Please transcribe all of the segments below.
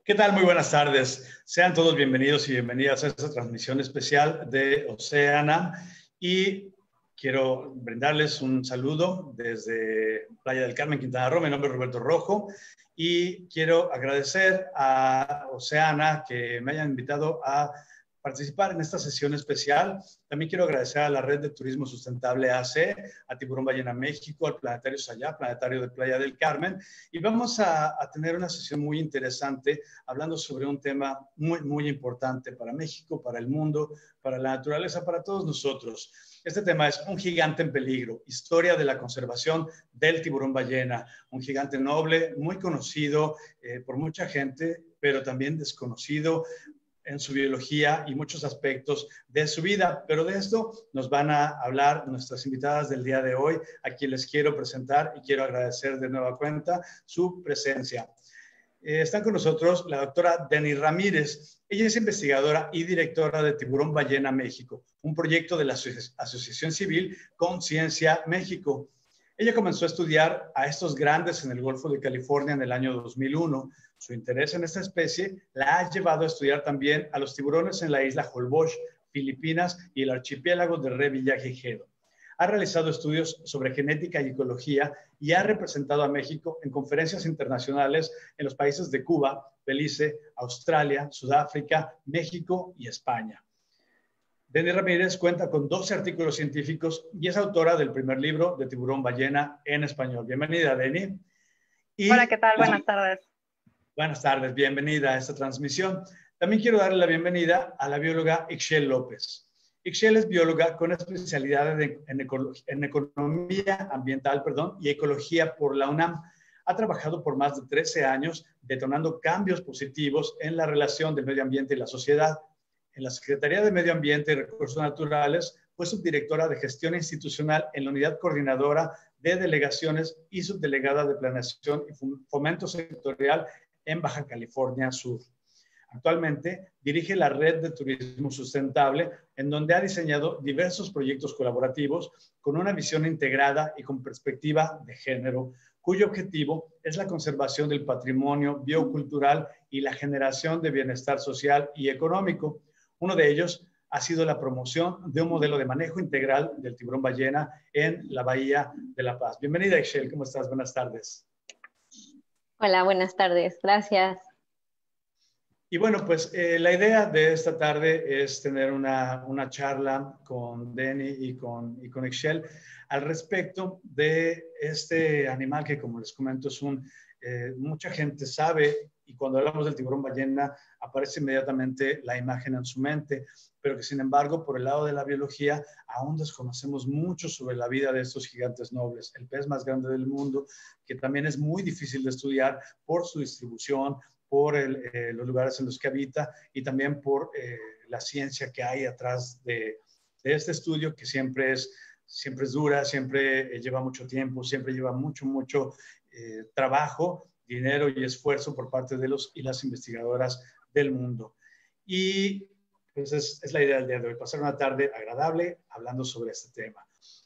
¿Qué tal? Muy buenas tardes. Sean todos bienvenidos y bienvenidas a esta transmisión especial de Oceana. Y quiero brindarles un saludo desde Playa del Carmen, Quintana Roo. Mi nombre es Roberto Rojo y quiero agradecer a Oceana que me hayan invitado a participar en esta sesión especial. También quiero agradecer a la Red de Turismo Sustentable AC, a Tiburón Ballena México, al Planetario Sayá, Planetario de Playa del Carmen. Y vamos a tener una sesión muy interesante hablando sobre un tema muy importante para México, para el mundo, para la naturaleza, para todos nosotros. Este tema es un gigante en peligro, historia de la conservación del tiburón ballena, un gigante noble, muy conocido por mucha gente, pero también desconocido en su biología y muchos aspectos de su vida. Pero de esto nos van a hablar nuestras invitadas del día de hoy, a quien les quiero presentar y quiero agradecer de nueva cuenta su presencia. Están con nosotros la doctora Denny Ramírez. Ella es investigadora y directora de Tiburón Ballena México, un proyecto de la Asociación Civil Conciencia México. Ella comenzó a estudiar a estos grandes en el Golfo de California en el año 2001. Su interés en esta especie la ha llevado a estudiar también a los tiburones en la isla Holbox, Filipinas y el archipiélago de Revillagigedo. Ha realizado estudios sobre genética y ecología y ha representado a México en conferencias internacionales en los países de Cuba, Belice, Australia, Sudáfrica, México y España. Denny Ramírez cuenta con 12 artículos científicos y es autora del primer libro de Tiburón Ballena en español. Bienvenida, Denny. Hola, ¿qué tal? Buenas tardes. Buenas tardes, bienvenida a esta transmisión. También quiero darle la bienvenida a la bióloga Ixchel López. Ixchel es bióloga con especialidad en economía ambiental y ecología por la UNAM. Ha trabajado por más de 13 años detonando cambios positivos en la relación del medio ambiente y la sociedad. En la Secretaría de Medio Ambiente y Recursos Naturales fue subdirectora de Gestión Institucional en la Unidad Coordinadora de Delegaciones y subdelegada de Planeación y Fomento Sectorial en Baja California Sur. Actualmente dirige la Red de Turismo Sustentable, en donde ha diseñado diversos proyectos colaborativos con una visión integrada y con perspectiva de género, cuyo objetivo es la conservación del patrimonio biocultural y la generación de bienestar social y económico. Uno de ellos ha sido la promoción de un modelo de manejo integral del tiburón ballena en la Bahía de La Paz. Bienvenida, Ixchel, ¿cómo estás? Buenas tardes. Hola, buenas tardes. Gracias. Y bueno, pues la idea de esta tarde es tener una charla con Denny y con Ixchel al respecto de este animal que, como les comento, es mucha gente sabe, y cuando hablamos del tiburón ballena aparece inmediatamente la imagen en su mente, pero que sin embargo, por el lado de la biología, aún desconocemos mucho sobre la vida de estos gigantes nobles, el pez más grande del mundo, que también es muy difícil de estudiar por su distribución, por los lugares en los que habita y también por la ciencia que hay atrás de este estudio, que siempre es dura, siempre lleva mucho tiempo, siempre lleva mucho trabajo, dinero y esfuerzo por parte de los y las investigadoras del mundo. Y pues es la idea del día de hoy, pasar una tarde agradable hablando sobre este tema.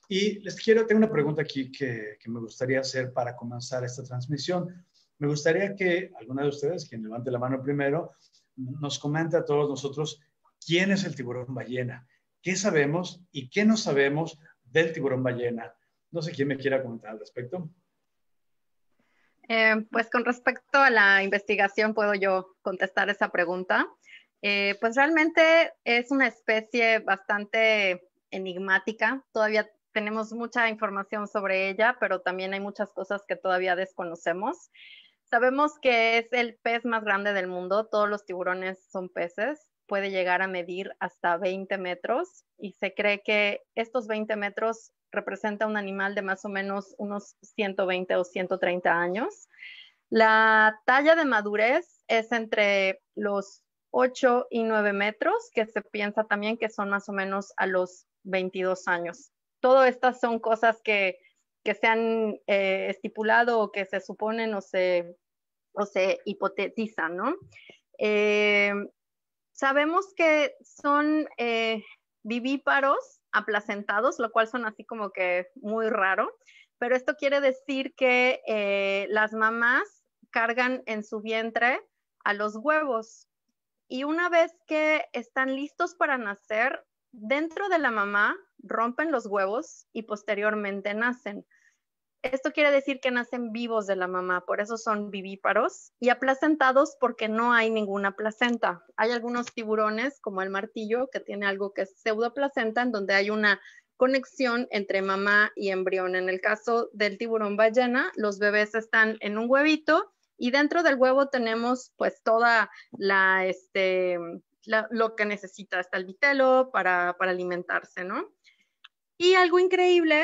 Y tengo una pregunta aquí que me gustaría hacer para comenzar esta transmisión. Me gustaría que alguna de ustedes, quien levante la mano primero, nos comente a todos nosotros quién es el tiburón ballena, qué sabemos y qué no sabemos del tiburón ballena. No sé quién me quiera comentar al respecto. Pues con respecto a la investigación, ¿puedo yo contestar esa pregunta? Pues realmente es una especie bastante enigmática. Todavía tenemos mucha información sobre ella, pero también hay muchas cosas que todavía desconocemos. Sabemos que es el pez más grande del mundo. Todos los tiburones son peces. Puede llegar a medir hasta 20 metros y se cree que estos 20 metros representa un animal de más o menos unos 120 o 130 años. La talla de madurez es entre los 8 y 9 metros, que se piensa también que son más o menos a los 22 años. Todas estas son cosas que se han estipulado o que se suponen o se hipotetizan, ¿no? Sabemos que son vivíparos aplacentados, lo cual son así como que muy raro, pero esto quiere decir que las mamás cargan en su vientre a los huevos. Y una vez que están listos para nacer, dentro de la mamá rompen los huevos y posteriormente nacen. Esto quiere decir que nacen vivos de la mamá, por eso son vivíparos, y aplacentados porque no hay ninguna placenta. Hay algunos tiburones, como el martillo, que tiene algo que es pseudoplacenta, en donde hay una conexión entre mamá y embrión. En el caso del tiburón ballena, los bebés están en un huevito y dentro del huevo tenemos pues toda lo que necesita, hasta el vitelo para alimentarse, ¿no? Y algo increíble,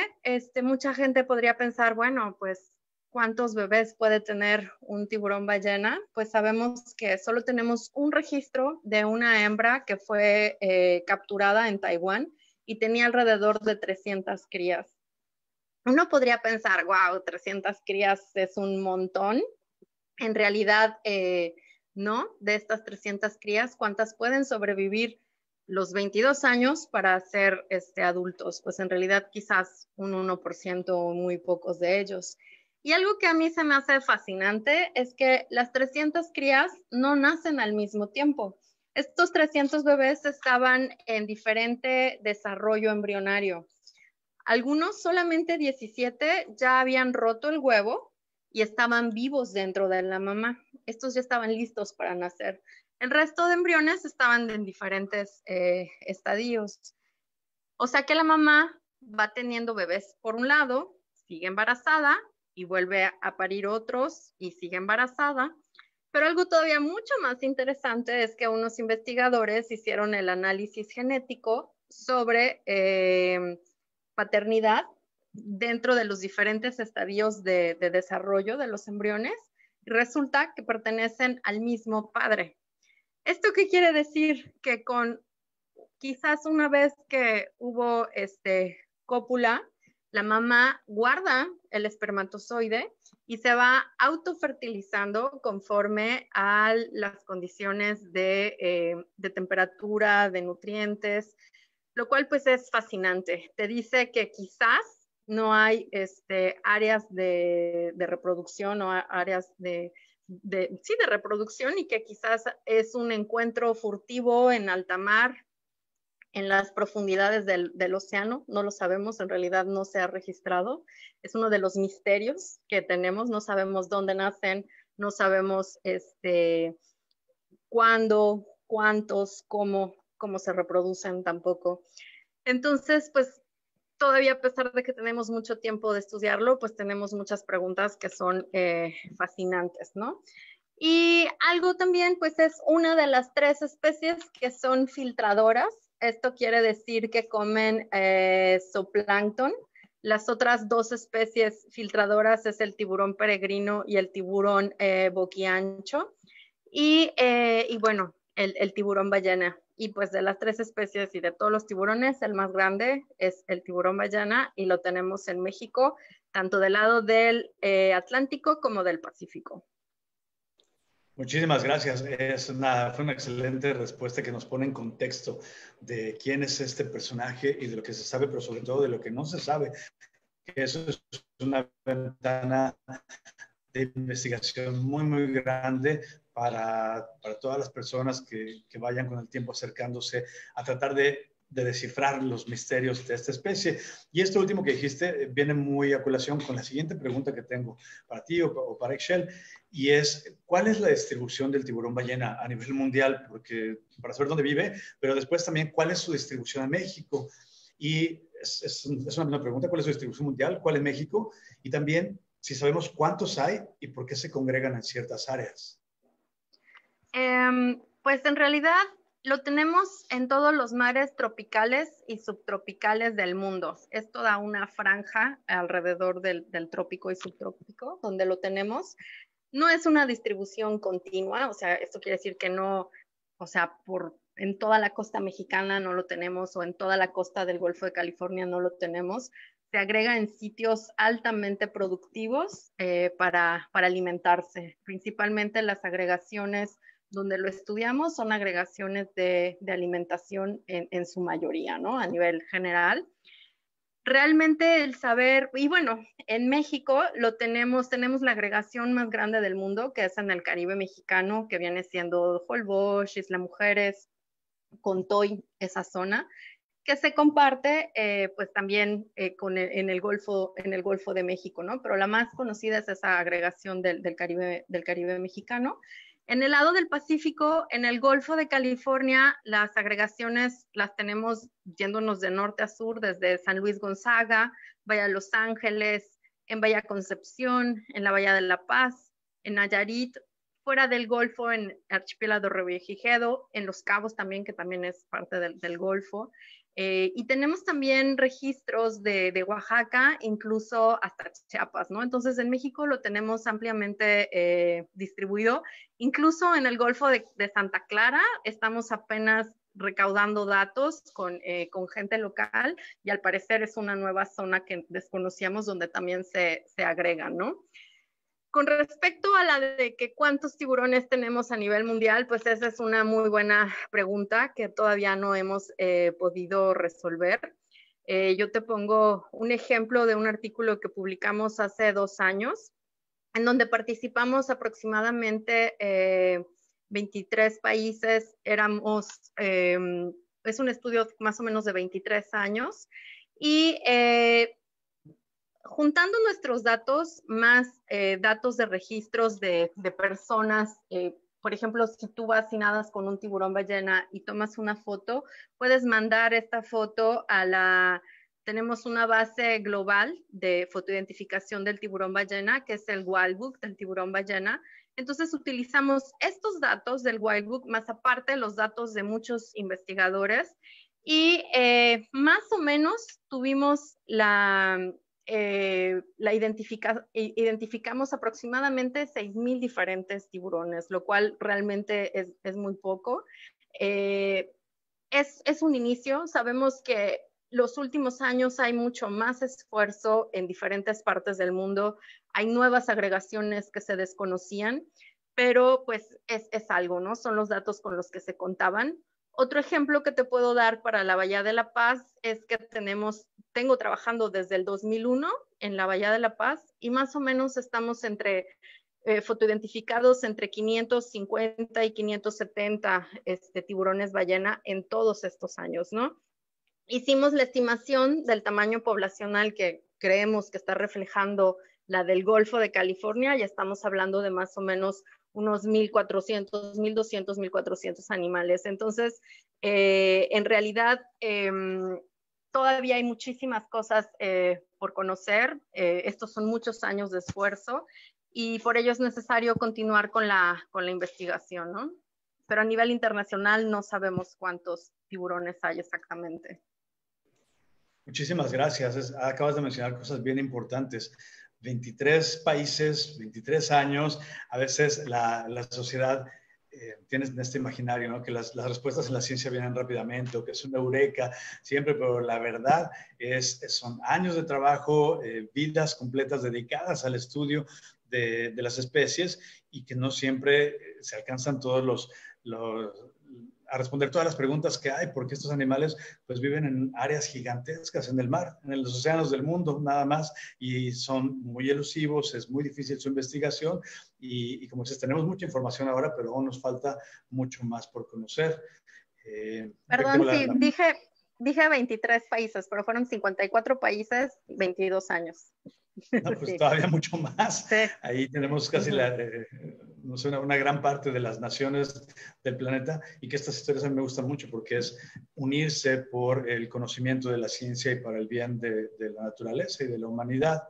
mucha gente podría pensar, bueno, pues, ¿cuántos bebés puede tener un tiburón ballena? Pues sabemos que solo tenemos un registro de una hembra que fue capturada en Taiwán y tenía alrededor de 300 crías. Uno podría pensar, wow, 300 crías es un montón. En realidad, no, de estas 300 crías, ¿cuántas pueden sobrevivir los 22 años para ser adultos? Pues en realidad quizás un 1% o muy pocos de ellos. Y algo que a mí se me hace fascinante es que las 300 crías no nacen al mismo tiempo. Estos 300 bebés estaban en diferente desarrollo embrionario. Algunos, solamente 17, ya habían roto el huevo y estaban vivos dentro de la mamá. Estos ya estaban listos para nacer. El resto de embriones estaban en diferentes estadios. O sea que la mamá va teniendo bebés por un lado, sigue embarazada y vuelve a parir otros y sigue embarazada. Pero algo todavía mucho más interesante es que unos investigadores hicieron el análisis genético sobre paternidad dentro de los diferentes estadios de desarrollo de los embriones. Resulta que pertenecen al mismo padre. ¿Esto qué quiere decir? Que con quizás una vez que hubo cópula, la mamá guarda el espermatozoide y se va autofertilizando conforme a las condiciones de temperatura, de nutrientes, lo cual pues es fascinante. Te dice que quizás no hay áreas de reproducción o áreas de reproducción, y que quizás es un encuentro furtivo en alta mar, en las profundidades del océano. No lo sabemos, en realidad no se ha registrado. Es uno de los misterios que tenemos. No sabemos dónde nacen, no sabemos cuándo, cuántos, cómo se reproducen tampoco. Entonces, pues todavía, a pesar de que tenemos mucho tiempo de estudiarlo, pues tenemos muchas preguntas que son fascinantes, ¿no? Y algo también, pues es una de las 3 especies que son filtradoras. Esto quiere decir que comen zooplancton. Las otras 2 especies filtradoras es el tiburón peregrino y el tiburón boquiancho. Y bueno, el tiburón ballena. Y pues de las 3 especies y de todos los tiburones, el más grande es el tiburón ballena, y lo tenemos en México, tanto del lado del Atlántico como del Pacífico. Muchísimas gracias. Fue una excelente respuesta que nos pone en contexto de quién es este personaje y de lo que se sabe, pero sobre todo de lo que no se sabe. Eso es una ventana de investigación muy, muy grande para todas las personas que vayan con el tiempo acercándose a tratar de descifrar los misterios de esta especie. Y esto último que dijiste viene muy a colación con la siguiente pregunta que tengo para ti o para Excel, y es, ¿cuál es la distribución del tiburón ballena a nivel mundial? Porque para saber dónde vive, pero después también, ¿cuál es su distribución en México? Y es una misma pregunta, ¿cuál es su distribución mundial? ¿Cuál es México? Y también, si sabemos cuántos hay y por qué se congregan en ciertas áreas. Pues en realidad lo tenemos en todos los mares tropicales y subtropicales del mundo. Es toda una franja alrededor del trópico y subtrópico donde lo tenemos. No es una distribución continua, o sea, esto quiere decir que no, o sea, en toda la costa mexicana no lo tenemos, o en toda la costa del Golfo de California no lo tenemos. Se agrega en sitios altamente productivos para alimentarse. Principalmente las agregaciones donde lo estudiamos son agregaciones de alimentación en su mayoría, ¿no? A nivel general. realmente el saber, y bueno, en México tenemos la agregación más grande del mundo, que es en el Caribe mexicano, que viene siendo Holbox, Isla Mujeres, Contoy, esa zona, que se comparte pues también en el Golfo de México, ¿no? Pero la más conocida es esa agregación del Caribe mexicano. En el lado del Pacífico, en el Golfo de California, las agregaciones las tenemos yéndonos de norte a sur, desde San Luis Gonzaga, Bahía Los Ángeles, en Bahía Concepción, en la Bahía de La Paz, en Nayarit, fuera del Golfo, en Archipiélago Revillagigedo, en Los Cabos también, que también es parte del Golfo. Y tenemos también registros de Oaxaca, incluso hasta Chiapas, ¿no? Entonces en México lo tenemos ampliamente distribuido. Incluso en el Golfo de Santa Clara estamos apenas recaudando datos con gente local y al parecer es una nueva zona que desconocíamos donde también se agregan, ¿no? Con respecto a la de que cuántos tiburones tenemos a nivel mundial, pues esa es una muy buena pregunta que todavía no hemos podido resolver. Yo te pongo un ejemplo de un artículo que publicamos hace 2 años, en donde participamos aproximadamente 23 países, es un estudio más o menos de 23 años, y juntando nuestros datos más datos de registros de personas, por ejemplo, si tú vas y nadas con un tiburón ballena y tomas una foto, puedes mandar esta foto tenemos una base global de fotoidentificación del tiburón ballena, que es el Wildbook del tiburón ballena. Entonces utilizamos estos datos del Wildbook, más aparte los datos de muchos investigadores, y más o menos tuvimos identificamos aproximadamente 6,000 diferentes tiburones, lo cual realmente es muy poco. Es un inicio, sabemos que los últimos años hay mucho más esfuerzo en diferentes partes del mundo, hay nuevas agregaciones que se desconocían, pero pues es algo, ¿no? Son los datos con los que se contaban. Otro ejemplo que te puedo dar para la Bahía de La Paz es que tengo trabajando desde el 2001 en la Bahía de La Paz y más o menos estamos fotoidentificados entre 550 y 570 tiburones ballena en todos estos años, ¿no? Hicimos la estimación del tamaño poblacional que creemos que está reflejando la del Golfo de California, ya estamos hablando de más o menos unos 1,400, 1,200, 1,400 animales. Entonces, en realidad, todavía hay muchísimas cosas por conocer. Estos son muchos años de esfuerzo y por ello es necesario continuar con la investigación, ¿no? Pero a nivel internacional no sabemos cuántos tiburones hay exactamente. Muchísimas gracias. Acabas de mencionar cosas bien importantes. 23 países, 23 años, a veces la sociedad tienes en este imaginario, ¿no? Que las respuestas en la ciencia vienen rápidamente o que es una eureka siempre, pero la verdad son años de trabajo, vidas completas dedicadas al estudio de las especies y que no siempre se alcanzan todos a responder todas las preguntas que hay, porque estos animales pues viven en áreas gigantescas en el mar, en los océanos del mundo, nada más, y son muy elusivos, es muy difícil su investigación, y como dices, tenemos mucha información ahora, pero aún nos falta mucho más por conocer. Perdón, sí, dije 23 países, pero fueron 54 países, 22 años. No, pues sí. Todavía mucho más. Sí. Ahí tenemos casi no sé, una gran parte de las naciones del planeta y que estas historias a mí me gustan mucho porque es unirse por el conocimiento de la ciencia y para el bien de la naturaleza y de la humanidad.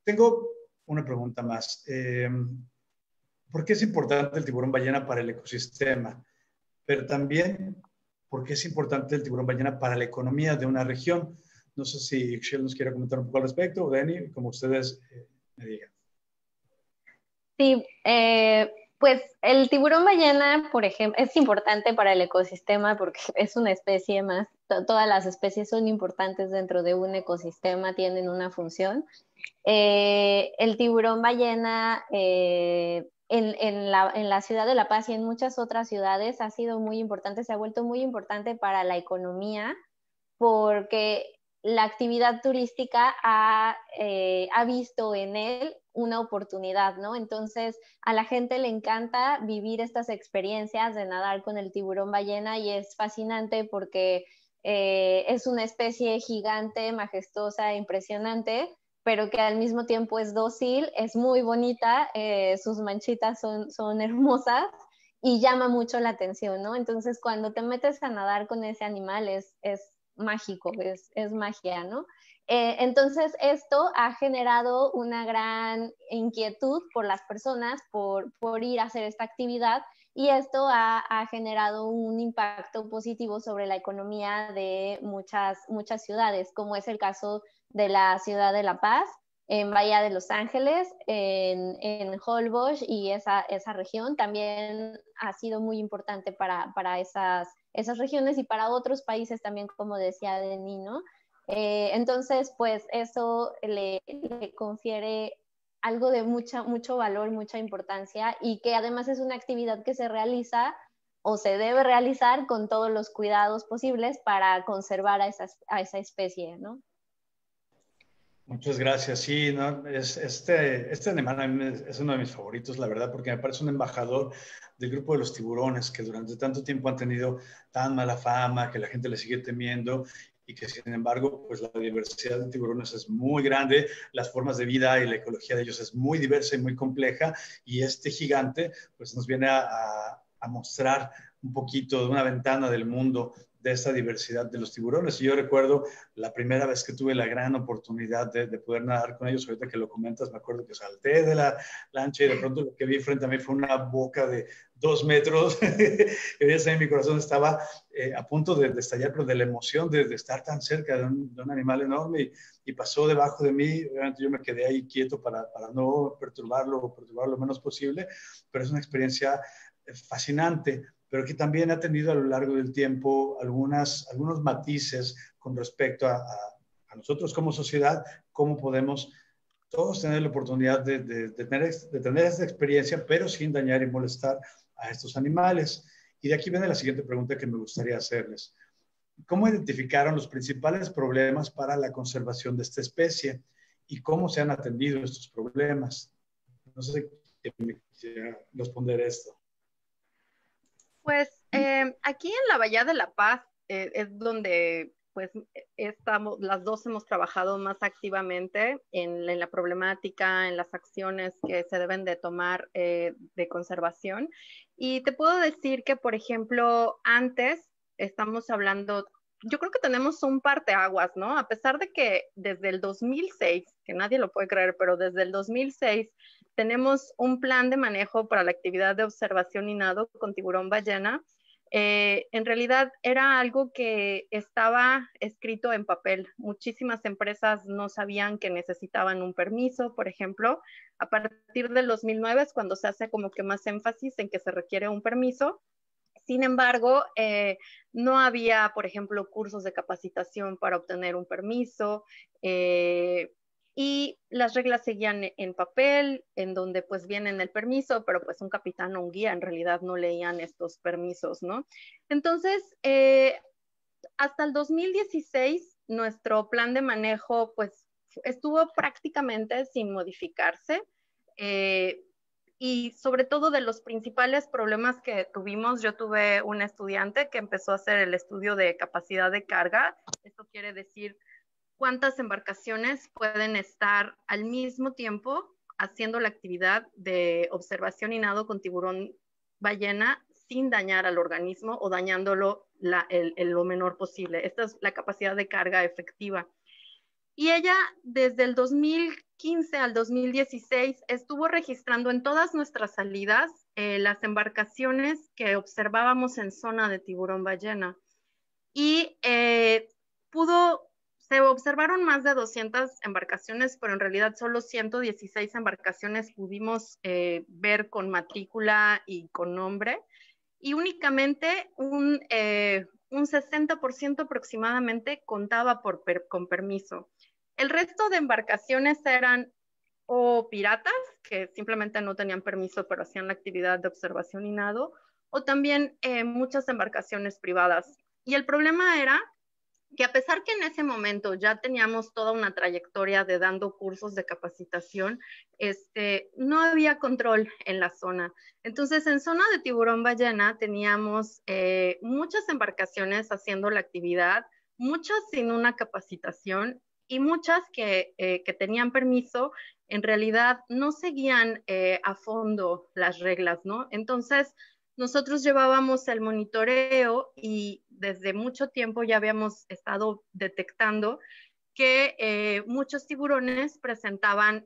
Tengo una pregunta más. ¿Por qué es importante el tiburón ballena para el ecosistema? Pero también, ¿por qué es importante el tiburón ballena para la economía de una región? No sé si Ixchel nos quiere comentar un poco al respecto, o Dani, como ustedes me digan. Sí, pues el tiburón ballena, por ejemplo, es importante para el ecosistema porque es una especie más. Todas las especies son importantes dentro de un ecosistema, tienen una función. El tiburón ballena en la ciudad de La Paz y en muchas otras ciudades ha sido muy importante, se ha vuelto muy importante para la economía porque la actividad turística ha visto en él una oportunidad, ¿no? Entonces, a la gente le encanta vivir estas experiencias de nadar con el tiburón ballena y es fascinante porque es una especie gigante, majestuosa, impresionante, pero que al mismo tiempo es dócil, es muy bonita, sus manchitas son hermosas y llama mucho la atención, ¿no? Entonces, cuando te metes a nadar con ese animal es mágico, es magia, ¿no? Entonces, esto ha generado una gran inquietud por las personas por ir a hacer esta actividad y esto ha generado un impacto positivo sobre la economía de muchas ciudades, como es el caso de la ciudad de La Paz, en Bahía de Los Ángeles, en Holbox y esa región también ha sido muy importante para esas regiones y para otros países también, como decía Denis, ¿no? Entonces, pues eso le confiere algo de mucho valor, mucha importancia y que además es una actividad que se realiza o se debe realizar con todos los cuidados posibles para conservar a esa especie, ¿no? Muchas gracias. Sí, no, este animal a mí es uno de mis favoritos, la verdad, porque me parece un embajador del grupo de los tiburones que durante tanto tiempo han tenido tan mala fama, que la gente le sigue temiendo y que sin embargo, pues la diversidad de tiburones es muy grande, las formas de vida y la ecología de ellos es muy diversa y muy compleja y este gigante pues nos viene a mostrar un poquito de una ventana del mundo de esta diversidad de los tiburones. Y yo recuerdo la primera vez que tuve la gran oportunidad de poder nadar con ellos, ahorita que lo comentas, me acuerdo que salté de la lancha y de pronto lo que vi frente a mí fue una boca de 2 metros. Y mi corazón estaba a punto de estallar, pero de la emoción de estar tan cerca de un animal enorme y pasó debajo de mí. Obviamente yo me quedé ahí quieto para no perturbarlo o perturbarlo lo menos posible, pero es una experiencia fascinante, pero que también ha tenido a lo largo del tiempo algunos matices con respecto a nosotros como sociedad, cómo podemos todos tener la oportunidad de tener esta experiencia, pero sin dañar y molestar a estos animales. Y de aquí viene la siguiente pregunta que me gustaría hacerles. ¿Cómo identificaron los principales problemas para la conservación de esta especie y cómo se han atendido estos problemas? No sé si me quisiera responder esto. Pues aquí en la Bahía de La Paz es donde pues las dos hemos trabajado más activamente en la problemática, en las acciones que se deben de tomar de conservación. Y te puedo decir que, por ejemplo, antes estamos hablando, yo creo que tenemos un parteaguas, ¿no? A pesar de que desde el 2006, que nadie lo puede creer, pero desde el 2006 tenemos un plan de manejo para la actividad de observación y nado con tiburón ballena. En realidad era algo que estaba escrito en papel. Muchísimas empresas no sabían que necesitaban un permiso, por ejemplo. A partir del 2009 es cuando se hace como que más énfasis en que se requiere un permiso. Sin embargo, no había, por ejemplo, cursos de capacitación para obtener un permiso. Y las reglas seguían en papel, en donde pues viene el permiso, pero pues un capitán o un guía en realidad no leían estos permisos, ¿no? Entonces, hasta el 2016, nuestro plan de manejo pues estuvo prácticamente sin modificarse. Y sobre todo de los principales problemas que tuvimos, yo tuve un estudiante que empezó a hacer el estudio de capacidad de carga. Esto quiere decir cuántas embarcaciones pueden estar al mismo tiempo haciendo la actividad de observación y nado con tiburón ballena sin dañar al organismo o dañándolo lo menor posible. Esta es la capacidad de carga efectiva. Y ella desde el 2015 al 2016 estuvo registrando en todas nuestras salidas las embarcaciones que observábamos en zona de tiburón ballena. Y se observaron más de 200 embarcaciones, pero en realidad solo 116 embarcaciones pudimos ver con matrícula y con nombre. Y únicamente un 60% aproximadamente contaba con permiso. El resto de embarcaciones eran o piratas, que simplemente no tenían permiso, pero hacían la actividad de observación y nado, o también muchas embarcaciones privadas. Y el problema era que a pesar que en ese momento ya teníamos toda una trayectoria de dando cursos de capacitación, no había control en la zona. Entonces, en zona de tiburón ballena teníamos muchas embarcaciones haciendo la actividad, muchas sin una capacitación y muchas que tenían permiso, en realidad no seguían a fondo las reglas, ¿no? Entonces, nosotros llevábamos el monitoreo y desde mucho tiempo ya habíamos estado detectando que muchos tiburones presentaban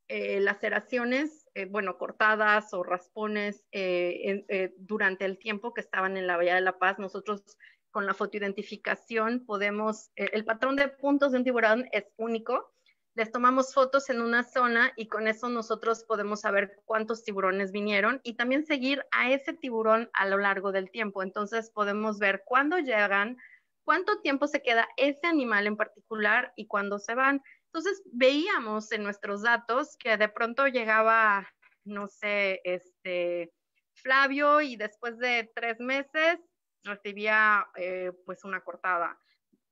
laceraciones, bueno, cortadas o raspones durante el tiempo que estaban en la Bahía de La Paz. Nosotros con la fotoidentificación podemos, el patrón de puntos de un tiburón es único. Les tomamos fotos en una zona y con eso nosotros podemos saber cuántos tiburones vinieron y también seguir a ese tiburón a lo largo del tiempo. Entonces podemos ver cuándo llegan, cuánto tiempo se queda ese animal en particular y cuándo se van. Entonces veíamos en nuestros datos que de pronto llegaba, no sé, Flavio y después de 3 meses recibía pues una cortada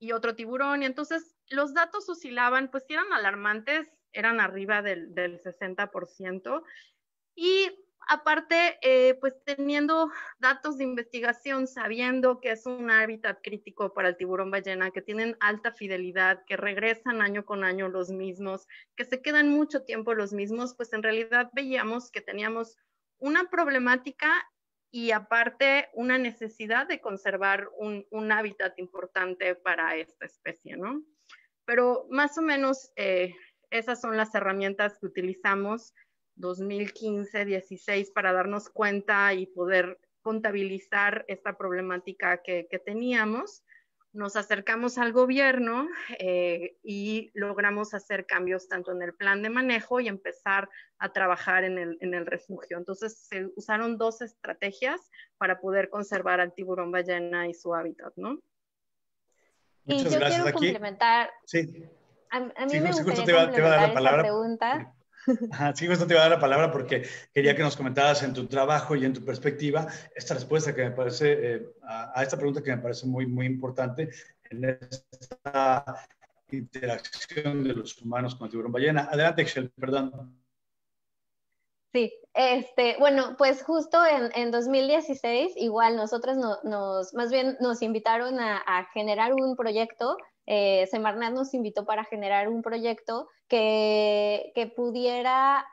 y otro tiburón. Y entonces los datos oscilaban, pues eran alarmantes, eran arriba del 60%. Y aparte, pues teniendo datos de investigación, sabiendo que es un hábitat crítico para el tiburón ballena, que tienen alta fidelidad, que regresan año con año los mismos, que se quedan mucho tiempo los mismos, pues en realidad veíamos que teníamos una problemática y aparte una necesidad de conservar un hábitat importante para esta especie, ¿no? Pero más o menos esas son las herramientas que utilizamos 2015, 16 para darnos cuenta y poder contabilizar esta problemática que teníamos. Nos acercamos al gobierno y logramos hacer cambios tanto en el plan de manejo y empezar a trabajar en el refugio. Entonces se usaron 2 estrategias para poder conservar al tiburón ballena y su hábitat, ¿no? Y Muchas yo gracias. quiero Aquí, complementar, sí, a mí sí, me justo gustaría te iba a dar complementar la esta palabra. pregunta. Ajá, sí, justo te iba a dar la palabra porque quería que nos comentaras en tu trabajo y en tu perspectiva esta respuesta que me parece, a esta pregunta que me parece muy, muy importante en esta interacción de los humanos con el tiburón ballena. Adelante, Excel, perdón. Sí, bueno, pues justo en 2016, igual nosotros más bien nos invitaron a generar un proyecto, Semarnat nos invitó para generar un proyecto que pudiera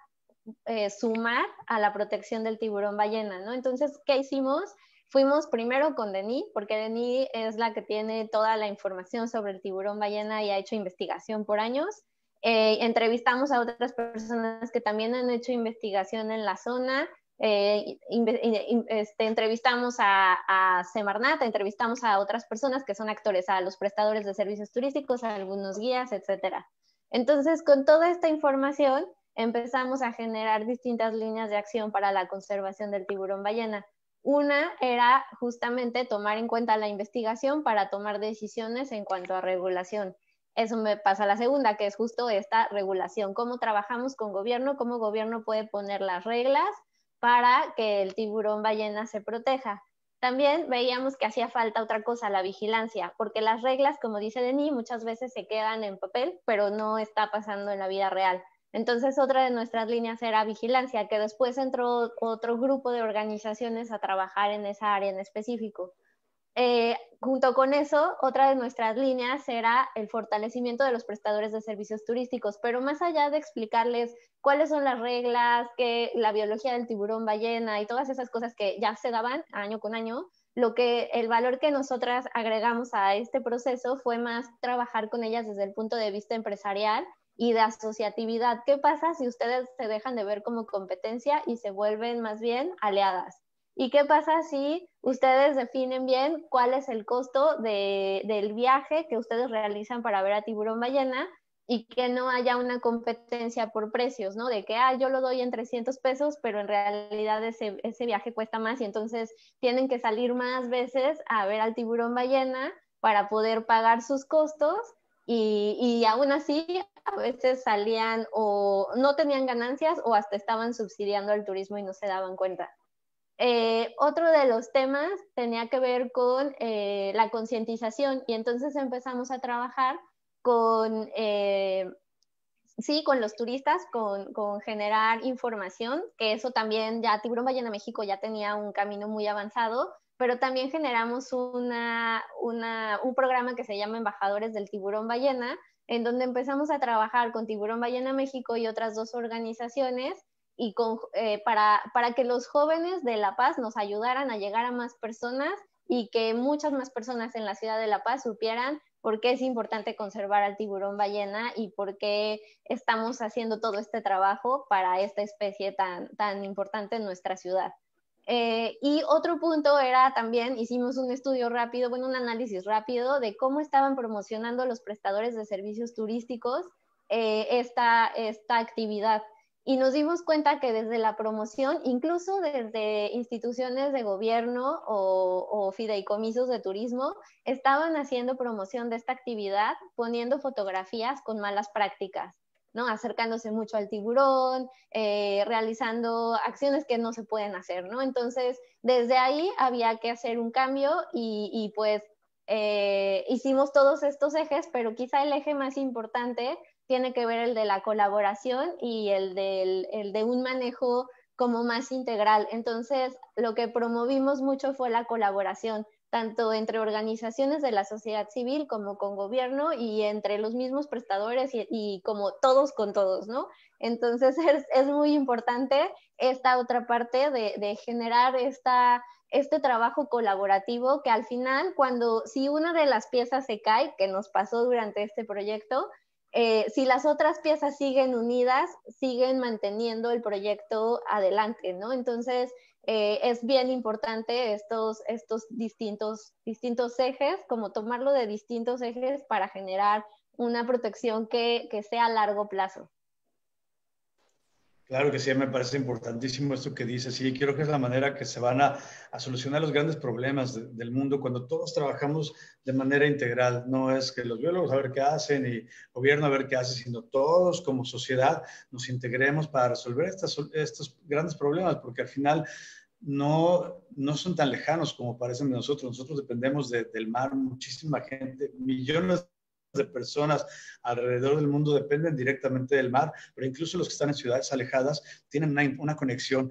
sumar a la protección del tiburón ballena, ¿no? Entonces, ¿qué hicimos? Fuimos primero con Denis, porque Denis es la que tiene toda la información sobre el tiburón ballena y ha hecho investigación por años. Entrevistamos a otras personas que también han hecho investigación en la zona. Entrevistamos a Semarnat, entrevistamos a otras personas que son actores, a los prestadores de servicios turísticos, a algunos guías, etcétera. Entonces, con toda esta información, empezamos a generar distintas líneas de acción para la conservación del tiburón ballena. Una era justamente tomar en cuenta la investigación para tomar decisiones en cuanto a regulación. Eso me pasa a la segunda, que es justo esta regulación. ¿Cómo trabajamos con gobierno? ¿Cómo gobierno puede poner las reglas para que el tiburón ballena se proteja? También veíamos que hacía falta otra cosa, la vigilancia, porque las reglas, como dice Denis, muchas veces se quedan en papel, pero no está pasando en la vida real. Entonces, otra de nuestras líneas era vigilancia, que después entró otro grupo de organizaciones a trabajar en esa área en específico. Junto con eso, otra de nuestras líneas era el fortalecimiento de los prestadores de servicios turísticos, pero más allá de explicarles cuáles son las reglas, que la biología del tiburón ballena y todas esas cosas que ya se daban año con año, el valor que nosotras agregamos a este proceso fue más trabajar con ellas desde el punto de vista empresarial y de asociatividad. ¿Qué pasa si ustedes se dejan de ver como competencia y se vuelven más bien aliadas? ¿Y qué pasa si ustedes definen bien cuál es el costo del viaje que ustedes realizan para ver a tiburón ballena y que no haya una competencia por precios, ¿no? De que, yo lo doy en 300 pesos, pero en realidad ese viaje cuesta más y entonces tienen que salir más veces a ver al tiburón ballena para poder pagar sus costos y aún así a veces salían o no tenían ganancias o hasta estaban subsidiando el turismo y no se daban cuenta. Otro de los temas tenía que ver con la concientización, y entonces empezamos a trabajar con, sí, con los turistas, con generar información, que eso también ya Tiburón Ballena México ya tenía un camino muy avanzado, pero también generamos un programa que se llama Embajadores del Tiburón Ballena, en donde empezamos a trabajar con Tiburón Ballena México y otras 2 organizaciones y para que los jóvenes de La Paz nos ayudaran a llegar a más personas y que muchas más personas en la ciudad de La Paz supieran por qué es importante conservar al tiburón ballena y por qué estamos haciendo todo este trabajo para esta especie tan importante en nuestra ciudad. Y otro punto era también, hicimos un estudio rápido, bueno, un análisis rápido de cómo estaban promocionando los prestadores de servicios turísticos esta actividad. Y nos dimos cuenta que desde la promoción, incluso desde instituciones de gobierno o fideicomisos de turismo, estaban haciendo promoción de esta actividad, poniendo fotografías con malas prácticas, ¿no? Acercándose mucho al tiburón, realizando acciones que no se pueden hacer, ¿no? Entonces, desde ahí había que hacer un cambio y pues hicimos todos estos ejes, pero quizá el eje más importante tiene que ver el de la colaboración y el de un manejo como más integral. Entonces, lo que promovimos mucho fue la colaboración, tanto entre organizaciones de la sociedad civil como con gobierno y entre los mismos prestadores y como todos con todos, ¿no? Entonces, es muy importante esta otra parte de generar este trabajo colaborativo que al final, si una de las piezas se cae, que nos pasó durante este proyecto, si las otras piezas siguen unidas, siguen manteniendo el proyecto adelante, ¿no? Entonces, es bien importante estos distintos ejes, como tomarlo de distintos ejes para generar una protección que sea a largo plazo. Claro que sí, me parece importantísimo esto que dices. Sí, creo que es la manera que se van a solucionar los grandes problemas del mundo cuando todos trabajamos de manera integral. No es que los biólogos a ver qué hacen y el gobierno a ver qué hace, sino todos como sociedad nos integremos para resolver estos grandes problemas, porque al final no son tan lejanos como parecen de nosotros. Nosotros dependemos del mar, muchísima gente, millones de personas alrededor del mundo dependen directamente del mar, pero incluso los que están en ciudades alejadas tienen una conexión,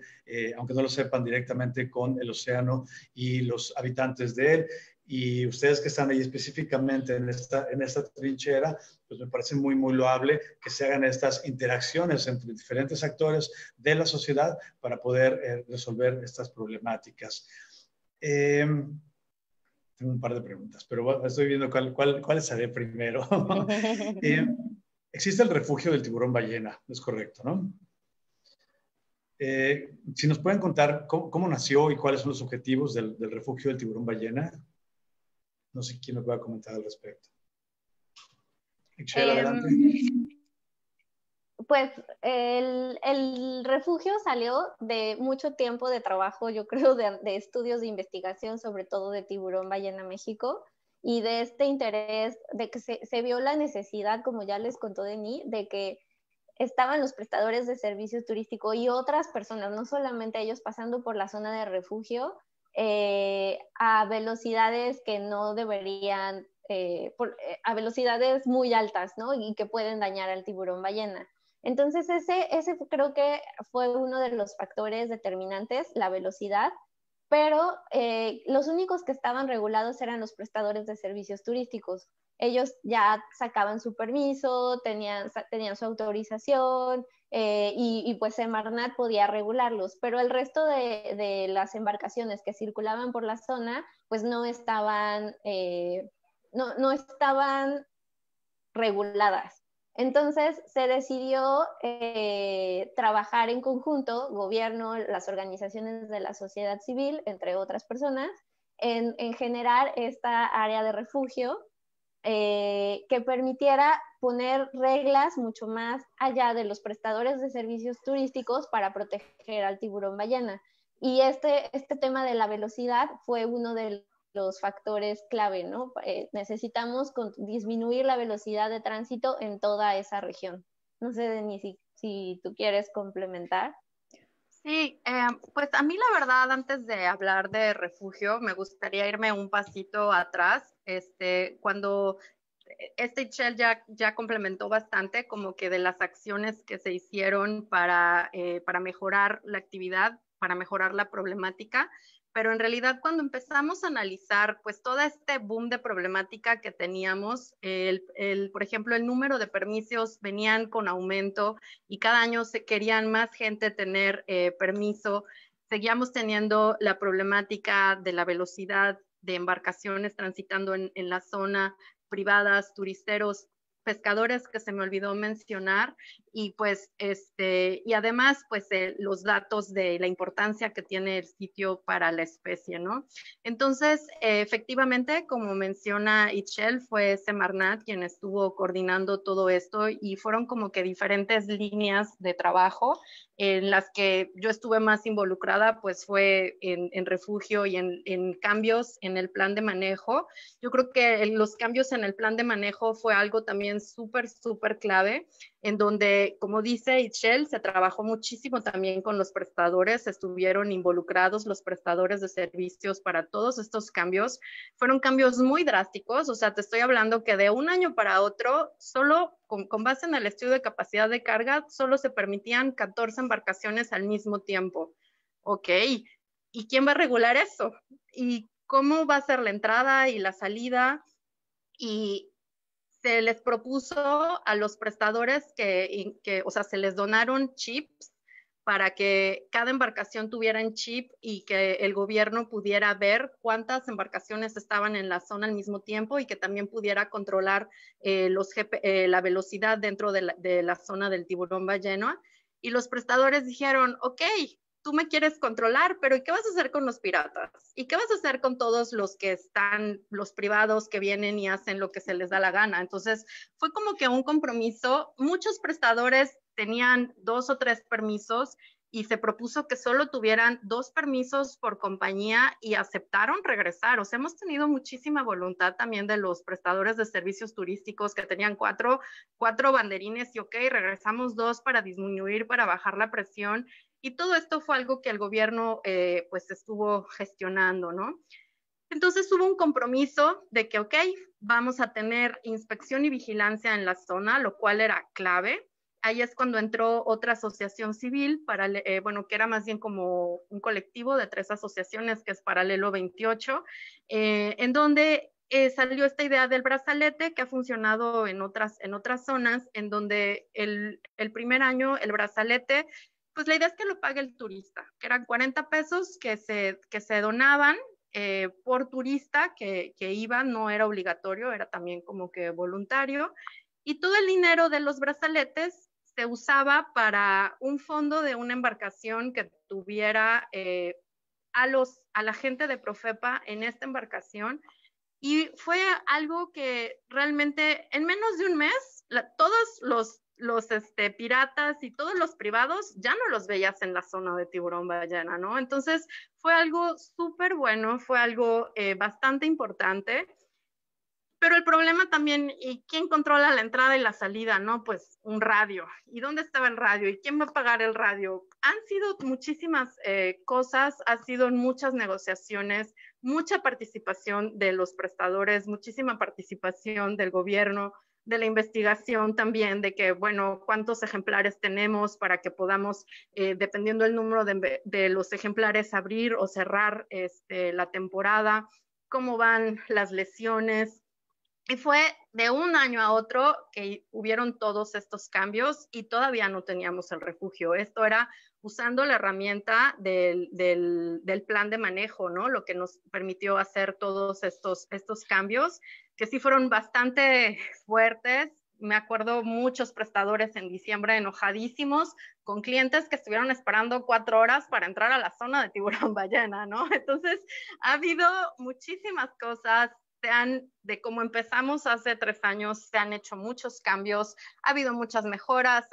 aunque no lo sepan, directamente con el océano y los habitantes de él. Y ustedes que están ahí específicamente en esta trinchera, pues me parece muy, muy loable que se hagan estas interacciones entre diferentes actores de la sociedad para poder resolver estas problemáticas. Tengo un par de preguntas, pero estoy viendo cuáles haré primero. Existe el refugio del tiburón ballena, es correcto, ¿no? Si nos pueden contar cómo nació y cuáles son los objetivos del refugio del tiburón ballena. No sé quién nos va a comentar al respecto. Ixchel, adelante. Pues el refugio salió de mucho tiempo de trabajo, yo creo, de estudios de investigación, sobre todo de tiburón ballena México, y de este interés de que se vio la necesidad, como ya les contó Denis, de que estaban los prestadores de servicios turísticos y otras personas, no solamente ellos, pasando por la zona de refugio a velocidades que no deberían, a velocidades muy altas, ¿no? Y que pueden dañar al tiburón ballena. Entonces ese creo que fue uno de los factores determinantes, la velocidad, pero los únicos que estaban regulados eran los prestadores de servicios turísticos. Ellos ya sacaban su permiso, tenían su autorización y pues Semarnat podía regularlos, pero el resto de las embarcaciones que circulaban por la zona pues no estaban reguladas. Entonces se decidió trabajar en conjunto, gobierno, las organizaciones de la sociedad civil, entre otras personas, en generar esta área de refugio que permitiera poner reglas mucho más allá de los prestadores de servicios turísticos para proteger al tiburón ballena. Y este tema de la velocidad fue uno de los factores clave, ¿no? Necesitamos disminuir la velocidad de tránsito en toda esa región. No sé, Denis, si tú quieres complementar. Sí, Pues a mí la verdad, antes de hablar de refugio, me gustaría irme un pasito atrás. Cuando Shell ya complementó bastante como que de las acciones que se hicieron para mejorar la actividad, para mejorar la problemática, pero en realidad cuando empezamos a analizar pues todo este boom de problemática que teníamos, por ejemplo, el número de permisos venían con aumento y cada año se querían más gente tener permiso, seguíamos teniendo la problemática de la velocidad de embarcaciones transitando en la zona, privadas, turisteros, pescadores que se me olvidó mencionar, y pues y además pues los datos de la importancia que tiene el sitio para la especie, ¿no? Entonces, efectivamente, como menciona Itchel, fue Semarnat quien estuvo coordinando todo esto y fueron como que diferentes líneas de trabajo en las que yo estuve más involucrada, pues fue en refugio y en cambios en el plan de manejo. Yo creo que los cambios en el plan de manejo fue algo también súper, súper clave, en donde, como dice Itchel, se trabajó muchísimo también con los prestadores, estuvieron involucrados los prestadores de servicios para todos estos cambios. Fueron cambios muy drásticos, o sea, te estoy hablando que de un año para otro, solo con base en el estudio de capacidad de carga, solo se permitían 14 embarcaciones al mismo tiempo. Ok, ¿y quién va a regular eso? ¿Y cómo va a ser la entrada y la salida? Y se les propuso a los prestadores o sea, se les donaron chips para que cada embarcación tuviera un chip y que el gobierno pudiera ver cuántas embarcaciones estaban en la zona al mismo tiempo y que también pudiera controlar la velocidad dentro de la zona del tiburón ballena. Y los prestadores dijeron, ok, tú me quieres controlar, pero ¿y qué vas a hacer con los piratas? ¿Y qué vas a hacer con todos los que están, los privados que vienen y hacen lo que se les da la gana? Entonces, fue como que un compromiso. Muchos prestadores tenían 2 o 3 permisos y se propuso que solo tuvieran 2 permisos por compañía y aceptaron regresar. O sea, hemos tenido muchísima voluntad también de los prestadores de servicios turísticos que tenían 4 banderines y ok, regresamos 2 para disminuir, para bajar la presión. Y todo esto fue algo que el gobierno pues estuvo gestionando, ¿no? Entonces hubo un compromiso de que, ok, vamos a tener inspección y vigilancia en la zona, lo cual era clave. Ahí es cuando entró otra asociación civil, bueno, que era más bien como un colectivo de 3 asociaciones, que es Paralelo 28, en donde salió esta idea del brazalete que ha funcionado en otras zonas, en donde el primer año el brazalete, pues la idea es que lo pague el turista, que eran 40 pesos que se donaban por turista que iba, no era obligatorio, era también como que voluntario, y todo el dinero de los brazaletes se usaba para un fondo de una embarcación que tuviera a la gente de Profepa en esta embarcación, y fue algo que realmente en menos de un mes, todos los piratas y todos los privados ya no los veías en la zona de tiburón ballena, ¿no? Entonces fue algo súper bueno, fue algo bastante importante. Pero el problema también, ¿y quién controla la entrada y la salida? No, pues un radio. ¿Y dónde estaba el radio? ¿Y quién va a pagar el radio? Han sido muchísimas cosas, ha sido muchas negociaciones, mucha participación de los prestadores, muchísima participación del gobierno, de la investigación también, de que, bueno, cuántos ejemplares tenemos para que podamos, dependiendo del número de los ejemplares, abrir o cerrar la temporada, cómo van las lesiones. Y fue de un año a otro que hubieron todos estos cambios y todavía no teníamos el refugio. Esto era usando la herramienta del plan de manejo, ¿no? Lo que nos permitió hacer todos estos cambios, que sí fueron bastante fuertes. Me acuerdo muchos prestadores en diciembre enojadísimos con clientes que estuvieron esperando 4 horas para entrar a la zona de tiburón ballena, ¿no? Entonces, ha habido muchísimas cosas. De cómo empezamos hace 3 años, se han hecho muchos cambios, ha habido muchas mejoras,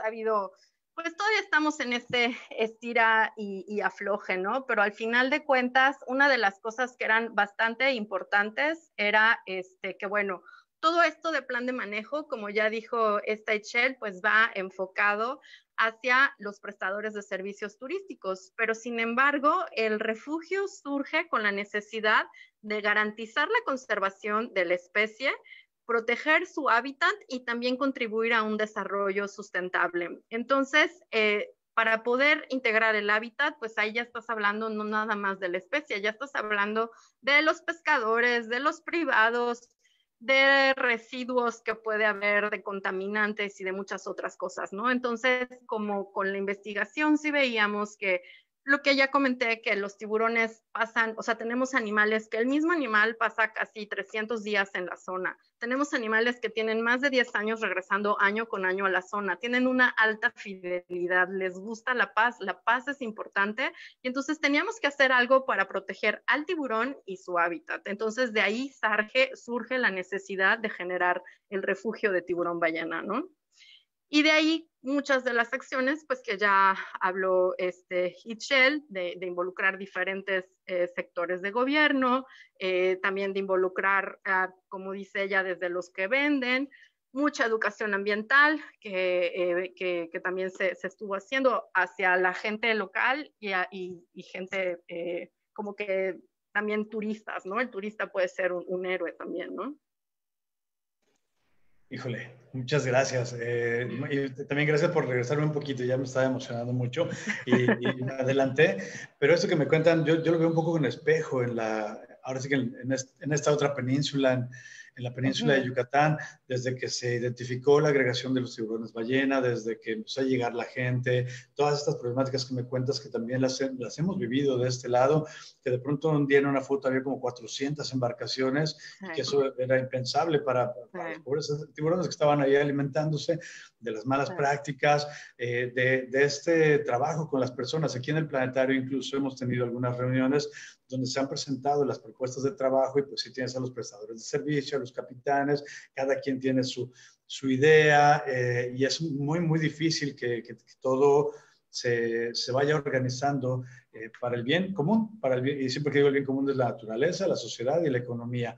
pues todavía estamos en este estira y afloje, ¿no? Pero al final de cuentas, una de las cosas que eran bastante importantes era que, bueno, todo esto de plan de manejo, como ya dijo esta Itzel, pues va enfocado hacia los prestadores de servicios turísticos, pero sin embargo, el refugio surge con la necesidad de garantizar la conservación de la especie, proteger su hábitat y también contribuir a un desarrollo sustentable. Entonces, para poder integrar el hábitat, pues ahí ya estás hablando no nada más de la especie, ya estás hablando de los pescadores, de los privados, de residuos que puede haber, de contaminantes y de muchas otras cosas, ¿no? Entonces, como con la investigación sí veíamos que lo que ya comenté, que los tiburones pasan, o sea, tenemos animales que el mismo animal pasa casi 300 días en la zona. Tenemos animales que tienen más de 10 años regresando año con año a la zona. Tienen una alta fidelidad, les gusta la paz es importante. Y entonces teníamos que hacer algo para proteger al tiburón y su hábitat. Entonces de ahí surge la necesidad de generar el refugio de tiburón ballena, ¿no? Y de ahí muchas de las acciones, pues que ya habló Itzel, de involucrar diferentes sectores de gobierno, también de involucrar, como dice ella, desde los que venden, mucha educación ambiental que también se estuvo haciendo hacia la gente local y gente como que también turistas, ¿no? El turista puede ser un héroe también, ¿no? Híjole, muchas gracias. Y también gracias por regresarme un poquito, ya me estaba emocionando mucho y me adelanté, pero eso que me cuentan, yo lo veo un poco con espejo ahora sí que en esta otra península, en la península de Yucatán, desde que se identificó la agregación de los tiburones ballena, desde que empezó a llegar la gente, todas estas problemáticas que me cuentas que también las hemos vivido de este lado, que de pronto un día en una foto había como 400 embarcaciones, y que eso era impensable para los pobres tiburones que estaban ahí alimentándose, de las malas prácticas, de este trabajo con las personas. Aquí en el planetario incluso hemos tenido algunas reuniones donde se han presentado las propuestas de trabajo y pues si tienes a los prestadores de servicio, a los capitanes, cada quien tiene su idea y es muy, muy difícil que todo se vaya organizando para el bien común, y siempre que digo el bien común es la naturaleza, la sociedad y la economía.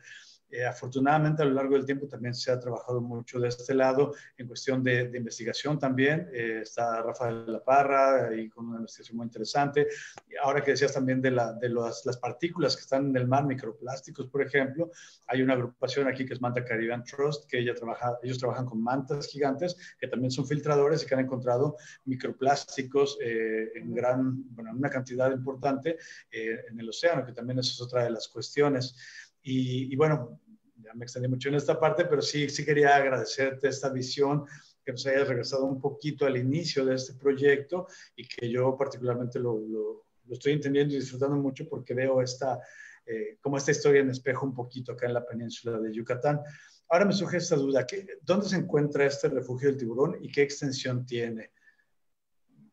Afortunadamente a lo largo del tiempo también se ha trabajado mucho de este lado en cuestión de investigación también. Está Rafael La Parra y con una investigación muy interesante. Y ahora que decías también de las partículas que están en el mar, microplásticos, por ejemplo, hay una agrupación aquí que es Manta Caribbean Trust, que ellos trabajan con mantas gigantes que también son filtradores y que han encontrado microplásticos en una cantidad importante en el océano, que también esa es otra de las cuestiones. Y bueno, ya me extendí mucho en esta parte, pero sí quería agradecerte esta visión, que nos hayas regresado un poquito al inicio de este proyecto y que yo particularmente lo estoy entendiendo y disfrutando mucho porque veo como esta historia en espejo un poquito acá en la península de Yucatán. Ahora me surge esta duda, ¿dónde se encuentra este refugio del tiburón y qué extensión tiene?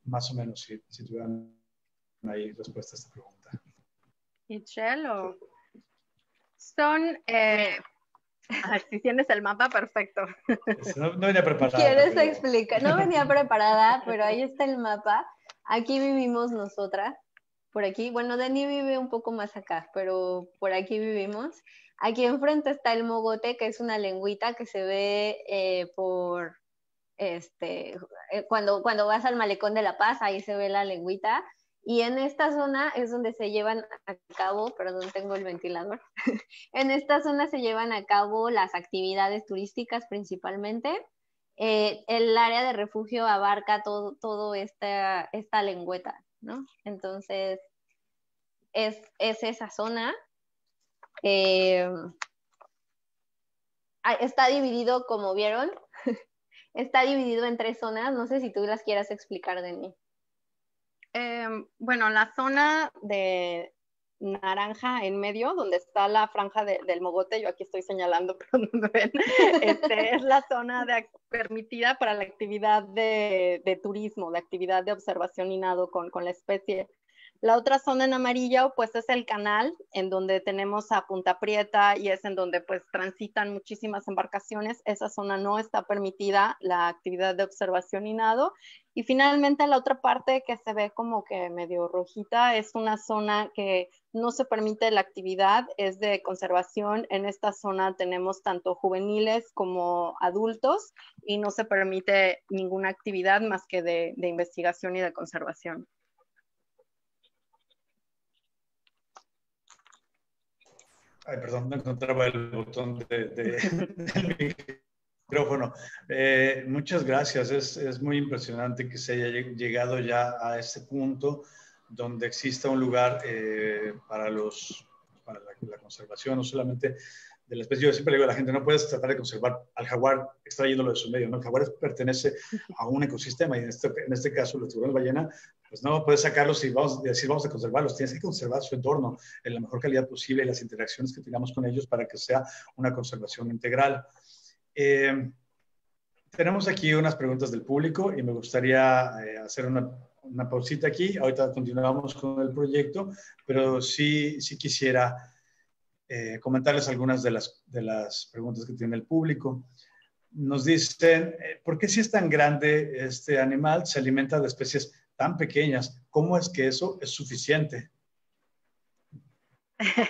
Más o menos, si tuvieran ahí respuesta a esta pregunta. Michelle, son, si tienes el mapa, perfecto. No venía preparada. ¿Quieres explicar? No venía preparada, pero ahí está el mapa. Aquí vivimos nosotras, por aquí. Bueno, Dani vive un poco más acá, pero por aquí vivimos. Aquí enfrente está el Mogote, que es una lengüita que se ve cuando vas al Malecón de La Paz, ahí se ve la lengüita. Y en esta zona es donde se llevan a cabo, perdón, tengo el ventilador, en esta zona se llevan a cabo las actividades turísticas principalmente. El área de refugio abarca todo esta lengüeta, ¿no? Entonces, es esa zona. Está dividido, como vieron, está dividido en 3 zonas. No sé si tú las quieras explicar, Dani. Bueno, la zona de naranja en medio, donde está la franja del Mogote, yo aquí estoy señalando, pero no me ven, es la zona permitida para la actividad de turismo, de actividad de observación y nado con la especie. La otra zona en amarillo, pues es el canal, en donde tenemos a Punta Prieta y es en donde pues transitan muchísimas embarcaciones. Esa zona no está permitida la actividad de observación y nado. Y finalmente la otra parte que se ve como que medio rojita es una zona que no se permite la actividad, es de conservación. En esta zona tenemos tanto juveniles como adultos y no se permite ninguna actividad más que de investigación y de conservación. Ay, perdón, no encontraba el botón del micrófono. Muchas gracias. Es muy impresionante que se haya llegado ya a este punto donde exista un lugar para la conservación, no solamente de la especie. Yo siempre le digo a la gente, no puedes tratar de conservar al jaguar extrayéndolo de su medio, ¿no? El jaguar pertenece a un ecosistema y en este caso los tiburones ballena, pues no puedes sacarlos y decir vamos a conservarlos, tienes que conservar su entorno en la mejor calidad posible y las interacciones que tengamos con ellos para que sea una conservación integral. Tenemos aquí unas preguntas del público y me gustaría hacer una pausita aquí. Ahorita continuamos con el proyecto, pero sí quisiera comentarles algunas de las preguntas que tiene el público. Nos dicen, ¿por qué si es tan grande este animal se alimenta de especies tan pequeñas? ¿Cómo es que eso es suficiente?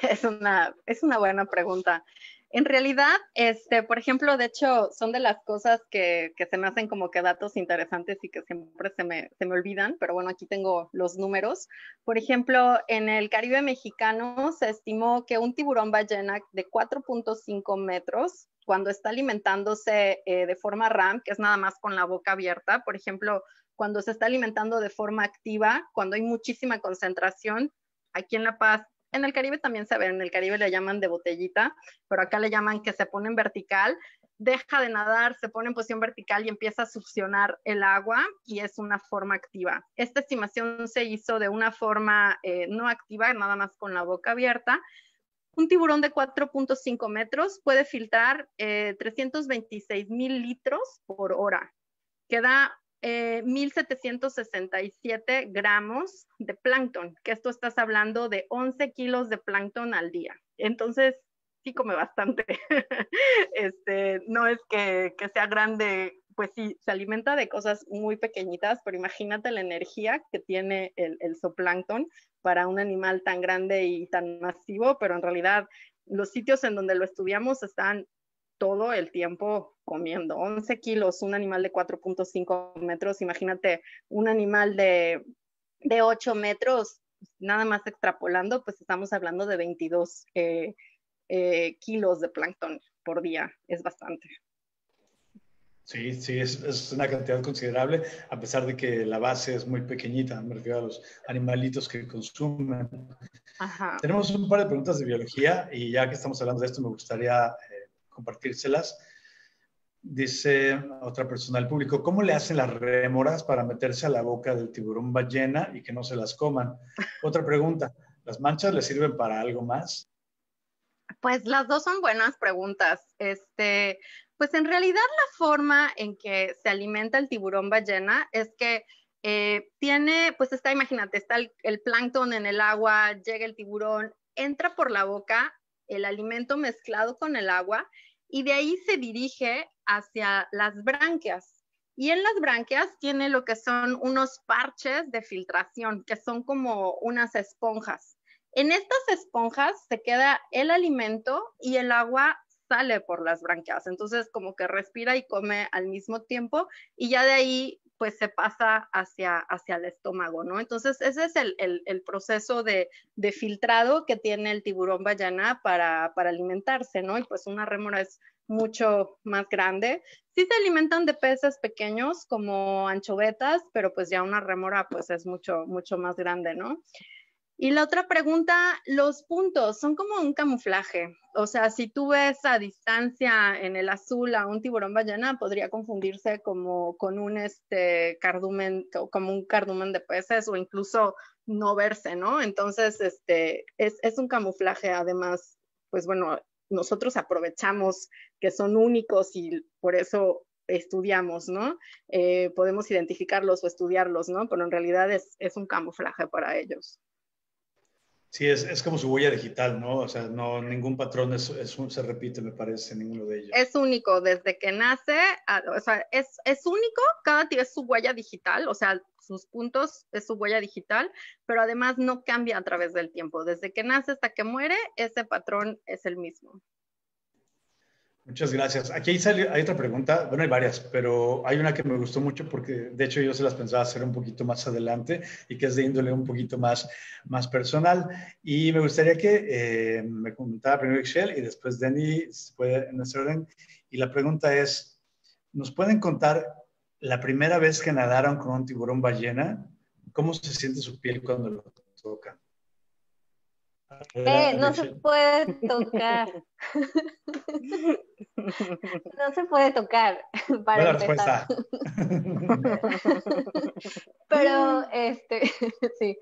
Es una buena pregunta. En realidad, por ejemplo, de hecho, son de las cosas que se me hacen como que datos interesantes y que siempre se me olvidan, pero bueno, aquí tengo los números. Por ejemplo, en el Caribe mexicano se estimó que un tiburón ballena de 4.5 metros, cuando está alimentándose de forma RAM, que es nada más con la boca abierta, por ejemplo, cuando se está alimentando de forma activa, cuando hay muchísima concentración, aquí en La Paz, en el Caribe también se ve, en el Caribe le llaman de botellita, pero acá le llaman que se pone en vertical, deja de nadar, se pone en posición vertical y empieza a succionar el agua y es una forma activa. Esta estimación se hizo de una forma no activa, nada más con la boca abierta. Un tiburón de 4.5 metros puede filtrar 326,000 litros por hora, que da 1,767 gramos de plancton, que esto estás hablando de 11 kilos de plancton al día. Entonces, sí come bastante. No es que sea grande, pues sí, se alimenta de cosas muy pequeñitas, pero imagínate la energía que tiene el zooplancton para un animal tan grande y tan masivo, pero en realidad los sitios en donde lo estudiamos están todo el tiempo comiendo. 11 kilos, un animal de 4.5 metros, imagínate un animal de 8 metros, nada más extrapolando, pues estamos hablando de 22 kilos de plancton por día, es bastante. Sí, es una cantidad considerable, a pesar de que la base es muy pequeñita, me refiero a los animalitos que consumen. Ajá. Tenemos un par de preguntas de biología y ya que estamos hablando de esto, me gustaría compartírselas. Dice otra persona del público, ¿cómo le hacen las rémoras para meterse a la boca del tiburón ballena y que no se las coman? Otra pregunta, ¿las manchas le sirven para algo más? Pues las dos son buenas preguntas. Pues en realidad la forma en que se alimenta el tiburón ballena es que imagínate, está el plancton en el agua, llega el tiburón, entra por la boca el alimento mezclado con el agua y de ahí se dirige hacia las branquias. Y en las branquias tiene lo que son unos parches de filtración, que son como unas esponjas. En estas esponjas se queda el alimento y el agua sale por las branquias. Entonces, como que respira y come al mismo tiempo y ya de ahí, pues se pasa hacia el estómago, ¿no? Entonces, ese es el proceso de filtrado que tiene el tiburón ballena para alimentarse, ¿no? Y pues una rémora es mucho más grande. Sí se alimentan de peces pequeños como anchovetas, pero pues ya una rémora pues es mucho, mucho más grande, ¿no? Y la otra pregunta, los puntos son como un camuflaje. O sea, si tú ves a distancia en el azul a un tiburón ballena, podría confundirse como con un cardumen, como un cardumen de peces o incluso no verse, ¿no? Entonces, es un camuflaje. Además, pues bueno, nosotros aprovechamos que son únicos y por eso estudiamos, ¿no? Podemos identificarlos o estudiarlos, ¿no? Pero en realidad es un camuflaje para ellos. Sí, es como su huella digital, ¿no? O sea, no, ningún patrón se repite, me parece, ninguno de ellos. Es único desde que nace, o sea, es único, cada tío es su huella digital, o sea, sus puntos es su huella digital, pero además no cambia a través del tiempo. Desde que nace hasta que muere, ese patrón es el mismo. Muchas gracias. Aquí hay otra pregunta, bueno, hay varias, pero hay una que me gustó mucho porque de hecho yo se las pensaba hacer un poquito más adelante y que es de índole un poquito más personal. Y me gustaría que me comentara primero Ixchel y después Denny, si puede, en ese orden. Y la pregunta es, ¿nos pueden contar la primera vez que nadaron con un tiburón ballena? ¿Cómo se siente su piel cuando lo tocan? Adelante, No se Ixchel. puede tocar. No se puede tocar, para Buena empezar. respuesta. Pero, sí,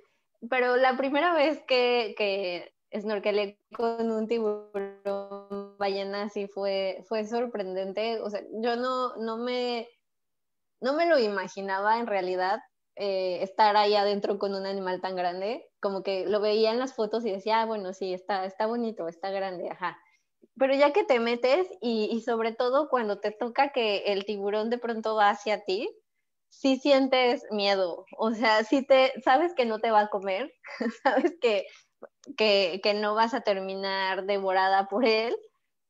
pero la primera vez que snorkelé con un tiburón ballena sí fue sorprendente. O sea, yo no me lo imaginaba en realidad, estar ahí adentro con un animal tan grande. Como que lo veía en las fotos y decía, ah, bueno, sí, está bonito, está grande, ajá. Pero ya que te metes y sobre todo cuando te toca que el tiburón de pronto va hacia ti, sí sientes miedo. O sea, sabes que no te va a comer, sabes que no vas a terminar devorada por él,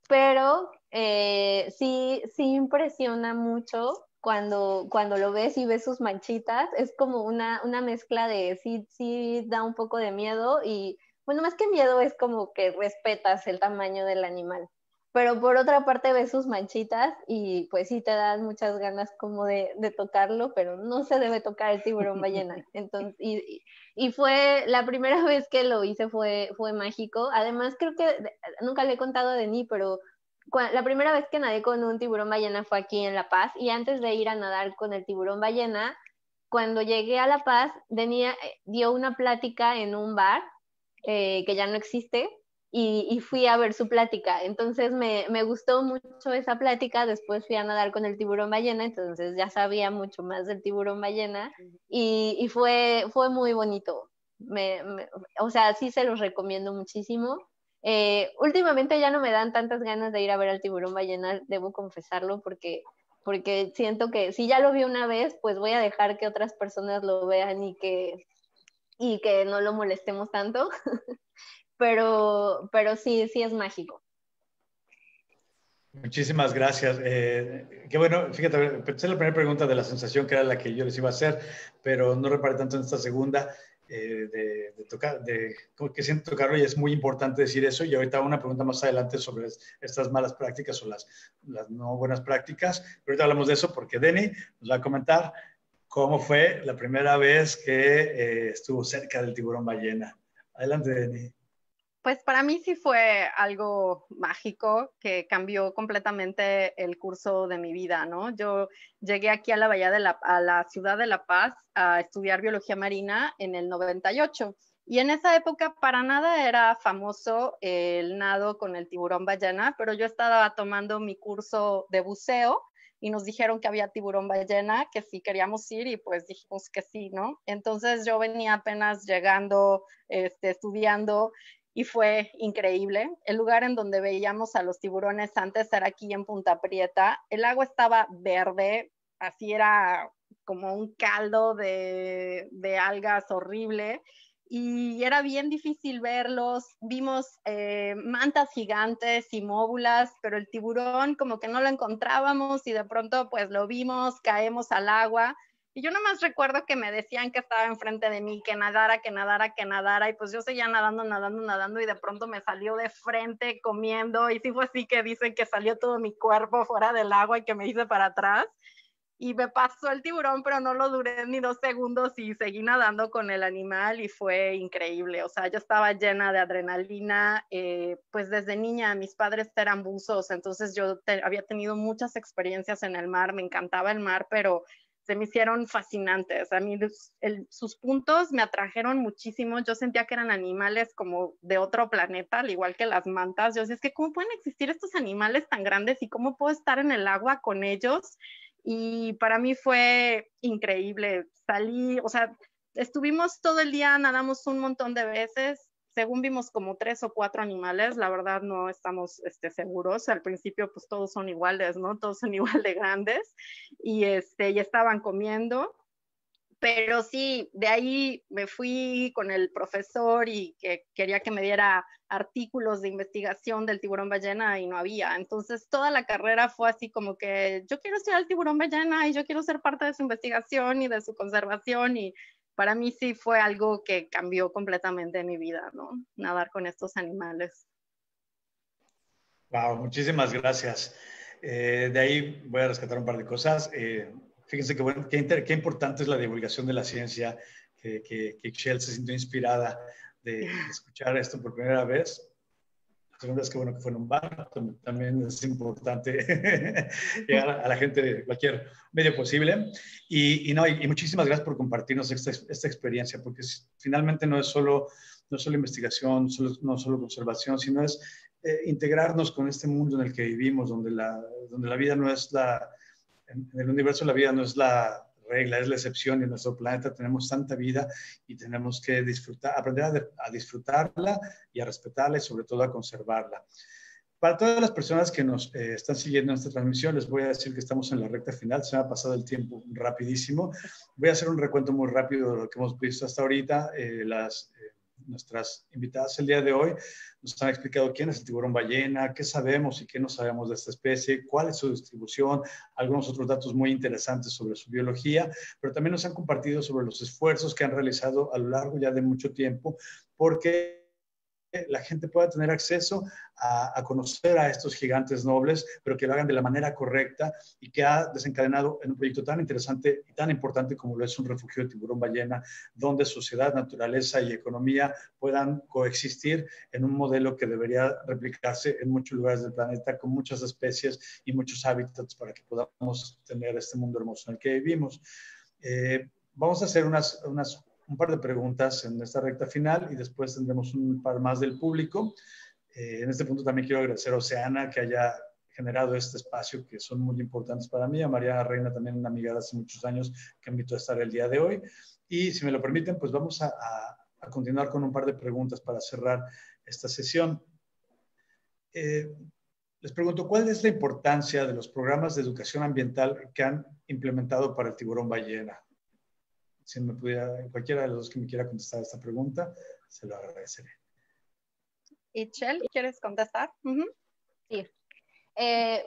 pero sí impresiona mucho cuando lo ves y ves sus manchitas. Es como una mezcla de sí da un poco de miedo y, bueno, más que miedo es como que respetas el tamaño del animal. Pero por otra parte ves sus manchitas y pues sí te dan muchas ganas como de tocarlo, pero no se debe tocar el tiburón ballena. Entonces, y fue la primera vez que lo hice, fue mágico. Además, creo que nunca le he contado a Denis, pero la primera vez que nadé con un tiburón ballena fue aquí en La Paz. Y antes de ir a nadar con el tiburón ballena, cuando llegué a La Paz, Denis dio una plática en un bar, que ya no existe, y fui a ver su plática. Entonces me gustó mucho esa plática. Después fui a nadar con el tiburón ballena, entonces ya sabía mucho más del tiburón ballena y fue muy bonito. O sea, sí se los recomiendo muchísimo. Últimamente ya no me dan tantas ganas de ir a ver al tiburón ballena, debo confesarlo, porque siento que si ya lo vi una vez, pues voy a dejar que otras personas lo vean y que no lo molestemos tanto. Pero sí es mágico. Muchísimas gracias. Qué bueno, fíjate, pensé la primera pregunta de la sensación que era la que yo les iba a hacer, pero no reparé tanto en esta segunda de tocar, de cómo que siento tocarlo y es muy importante decir eso. Y ahorita una pregunta más adelante sobre estas malas prácticas o las no buenas prácticas. Pero ahorita hablamos de eso porque Denny nos va a comentar cómo fue la primera vez que estuvo cerca del tiburón ballena. Adelante, Denny. Pues para mí sí fue algo mágico que cambió completamente el curso de mi vida, ¿no? Yo llegué aquí a a la ciudad de La Paz a estudiar biología marina en el 98 y en esa época para nada era famoso el nado con el tiburón ballena, pero yo estaba tomando mi curso de buceo y nos dijeron que había tiburón ballena, que sí queríamos ir y pues dijimos que sí, ¿no? Entonces yo venía apenas llegando, estudiando y fue increíble. El lugar en donde veíamos a los tiburones antes era aquí en Punta Prieta. El agua estaba verde, así era como un caldo de algas horrible y era bien difícil verlos. Vimos mantas gigantes y móbulas, pero el tiburón como que no lo encontrábamos y de pronto pues lo vimos, caemos al agua. Y yo nomás recuerdo que me decían que estaba enfrente de mí, que nadara, que nadara, que nadara, y pues yo seguía nadando, nadando, nadando, y de pronto me salió de frente comiendo, y sí fue así que dicen que salió todo mi cuerpo fuera del agua y que me hice para atrás, y me pasó el tiburón, pero no lo duré ni 2 segundos y seguí nadando con el animal y fue increíble. O sea, yo estaba llena de adrenalina, pues desde niña mis padres eran buzos, entonces yo había tenido muchas experiencias en el mar, me encantaba el mar, pero se me hicieron fascinantes. A mí sus puntos me atrajeron muchísimo. Yo sentía que eran animales como de otro planeta, al igual que las mantas. Yo decía, es que ¿cómo pueden existir estos animales tan grandes y cómo puedo estar en el agua con ellos? Y para mí fue increíble. Salí, o sea, estuvimos todo el día, nadamos un montón de veces, según vimos como 3 o 4 animales, la verdad no estamos seguros. Al principio pues todos son iguales, ¿no? Todos son igual de grandes y estaban comiendo. Pero sí, de ahí me fui con el profesor y que quería que me diera artículos de investigación del tiburón ballena y no había. Entonces toda la carrera fue así como que yo quiero estudiar el tiburón ballena y yo quiero ser parte de su investigación y de su conservación, y para mí sí fue algo que cambió completamente mi vida, ¿no? Nadar con estos animales. Wow, muchísimas gracias. De ahí voy a rescatar un par de cosas. Fíjense que bueno, qué importante es la divulgación de la ciencia, que Shell se sintió inspirada de escuchar esto por primera vez. La segunda es que bueno que fue en un bar, también es importante llegar a la gente de cualquier medio posible. Y muchísimas gracias por compartirnos esta experiencia, porque finalmente no es solo investigación, no solo conservación, sino es integrarnos con este mundo en el que vivimos, donde la vida no es en el universo la vida no es la regla, es la excepción, y en nuestro planeta tenemos tanta vida y tenemos que aprender a disfrutarla y a respetarla y sobre todo a conservarla. Para todas las personas que nos están siguiendo en esta transmisión, les voy a decir que estamos en la recta final, se me ha pasado el tiempo rapidísimo. Voy a hacer un recuento muy rápido de lo que hemos visto hasta ahorita. Nuestras invitadas el día de hoy nos han explicado quién es el tiburón ballena, qué sabemos y qué no sabemos de esta especie, cuál es su distribución, algunos otros datos muy interesantes sobre su biología, pero también nos han compartido sobre los esfuerzos que han realizado a lo largo ya de mucho tiempo, porque la gente pueda tener acceso a conocer a estos gigantes nobles, pero que lo hagan de la manera correcta, y que ha desencadenado en un proyecto tan interesante y tan importante como lo es un refugio de tiburón ballena, donde sociedad, naturaleza y economía puedan coexistir en un modelo que debería replicarse en muchos lugares del planeta, con muchas especies y muchos hábitats, para que podamos tener este mundo hermoso en el que vivimos. Vamos a hacer un par de preguntas en esta recta final y después tendremos un par más del público. En este punto también quiero agradecer a Oceana que haya generado este espacio, que son muy importantes para mí, a María Reina, también una amiga de hace muchos años que me invitó a estar el día de hoy. Y si me lo permiten, pues vamos a continuar con un par de preguntas para cerrar esta sesión. Les pregunto, ¿cuál es la importancia de los programas de educación ambiental que han implementado para el tiburón ballena? Si me pudiera, cualquiera de los dos que me quiera contestar esta pregunta, se lo agradeceré. Itchel, ¿quieres contestar? Sí.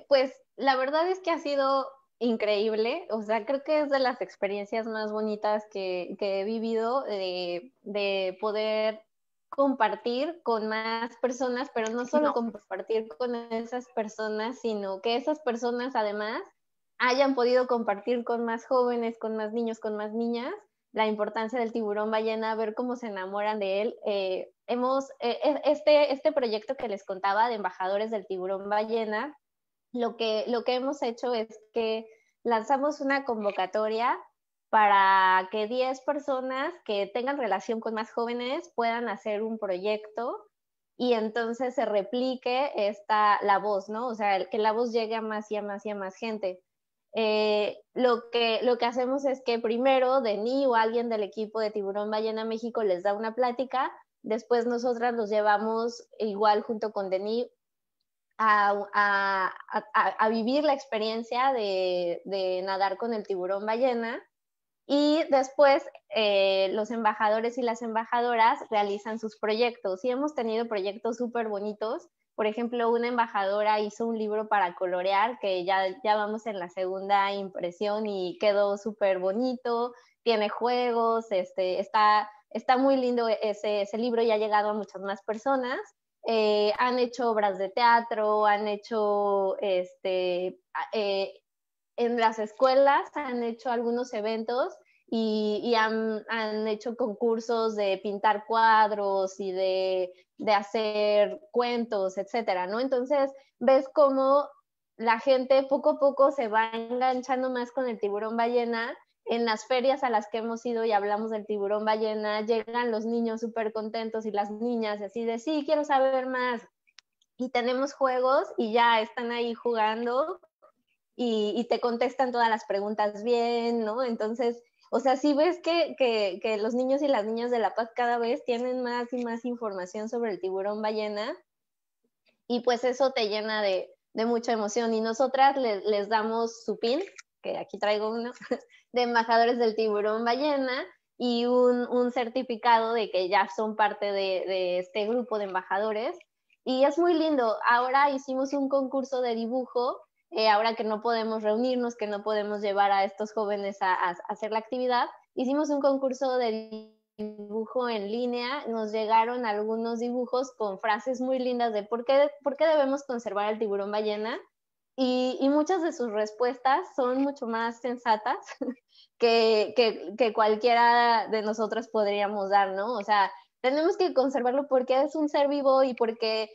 Pues la verdad es que ha sido increíble. O sea, creo que es de las experiencias más bonitas que he vivido, de poder compartir con más personas, pero no solo compartir con esas personas, sino que esas personas además hayan podido compartir con más jóvenes, con más niños, con más niñas, la importancia del tiburón ballena, ver cómo se enamoran de él. Este proyecto que les contaba de embajadores del tiburón ballena, lo que hemos hecho es que lanzamos una convocatoria para que 10 personas que tengan relación con más jóvenes puedan hacer un proyecto, y entonces se replique la voz, ¿no? O sea, que la voz llegue a más y a más y a más gente. Lo que hacemos es que primero Denis o alguien del equipo de Tiburón Ballena México les da una plática, después nosotras los llevamos igual junto con Denis a vivir la experiencia de nadar con el tiburón ballena, y después los embajadores y las embajadoras realizan sus proyectos, y hemos tenido proyectos súper bonitos. Por ejemplo, una embajadora hizo un libro para colorear, que ya vamos en la segunda impresión y quedó súper bonito, tiene juegos, está muy lindo ese libro, y ha llegado a muchas más personas. Han hecho obras de teatro, han hecho en las escuelas, han hecho algunos eventos y han hecho concursos de pintar cuadros y de hacer cuentos, etcétera, ¿no? Entonces ves cómo la gente poco a poco se va enganchando más con el tiburón ballena. En las ferias a las que hemos ido y hablamos del tiburón ballena, llegan los niños súper contentos y las niñas así de, sí, quiero saber más. Y tenemos juegos y ya están ahí jugando y te contestan todas las preguntas bien, ¿no? Entonces, O sea, sí ves que los niños y las niñas de La Paz cada vez tienen más y más información sobre el tiburón ballena y pues eso te llena de mucha emoción. Y nosotras les damos su pin, que aquí traigo uno, de embajadores del tiburón ballena y un certificado de que ya son parte de este grupo de embajadores. Y es muy lindo. Ahora hicimos un concurso de dibujo, ahora que no podemos reunirnos, que no podemos llevar a estos jóvenes a hacer la actividad, hicimos un concurso de dibujo en línea, nos llegaron algunos dibujos con frases muy lindas de por qué debemos conservar el tiburón ballena y muchas de sus respuestas son mucho más sensatas que cualquiera de nosotros podríamos dar, ¿no? O sea, tenemos que conservarlo porque es un ser vivo y porque,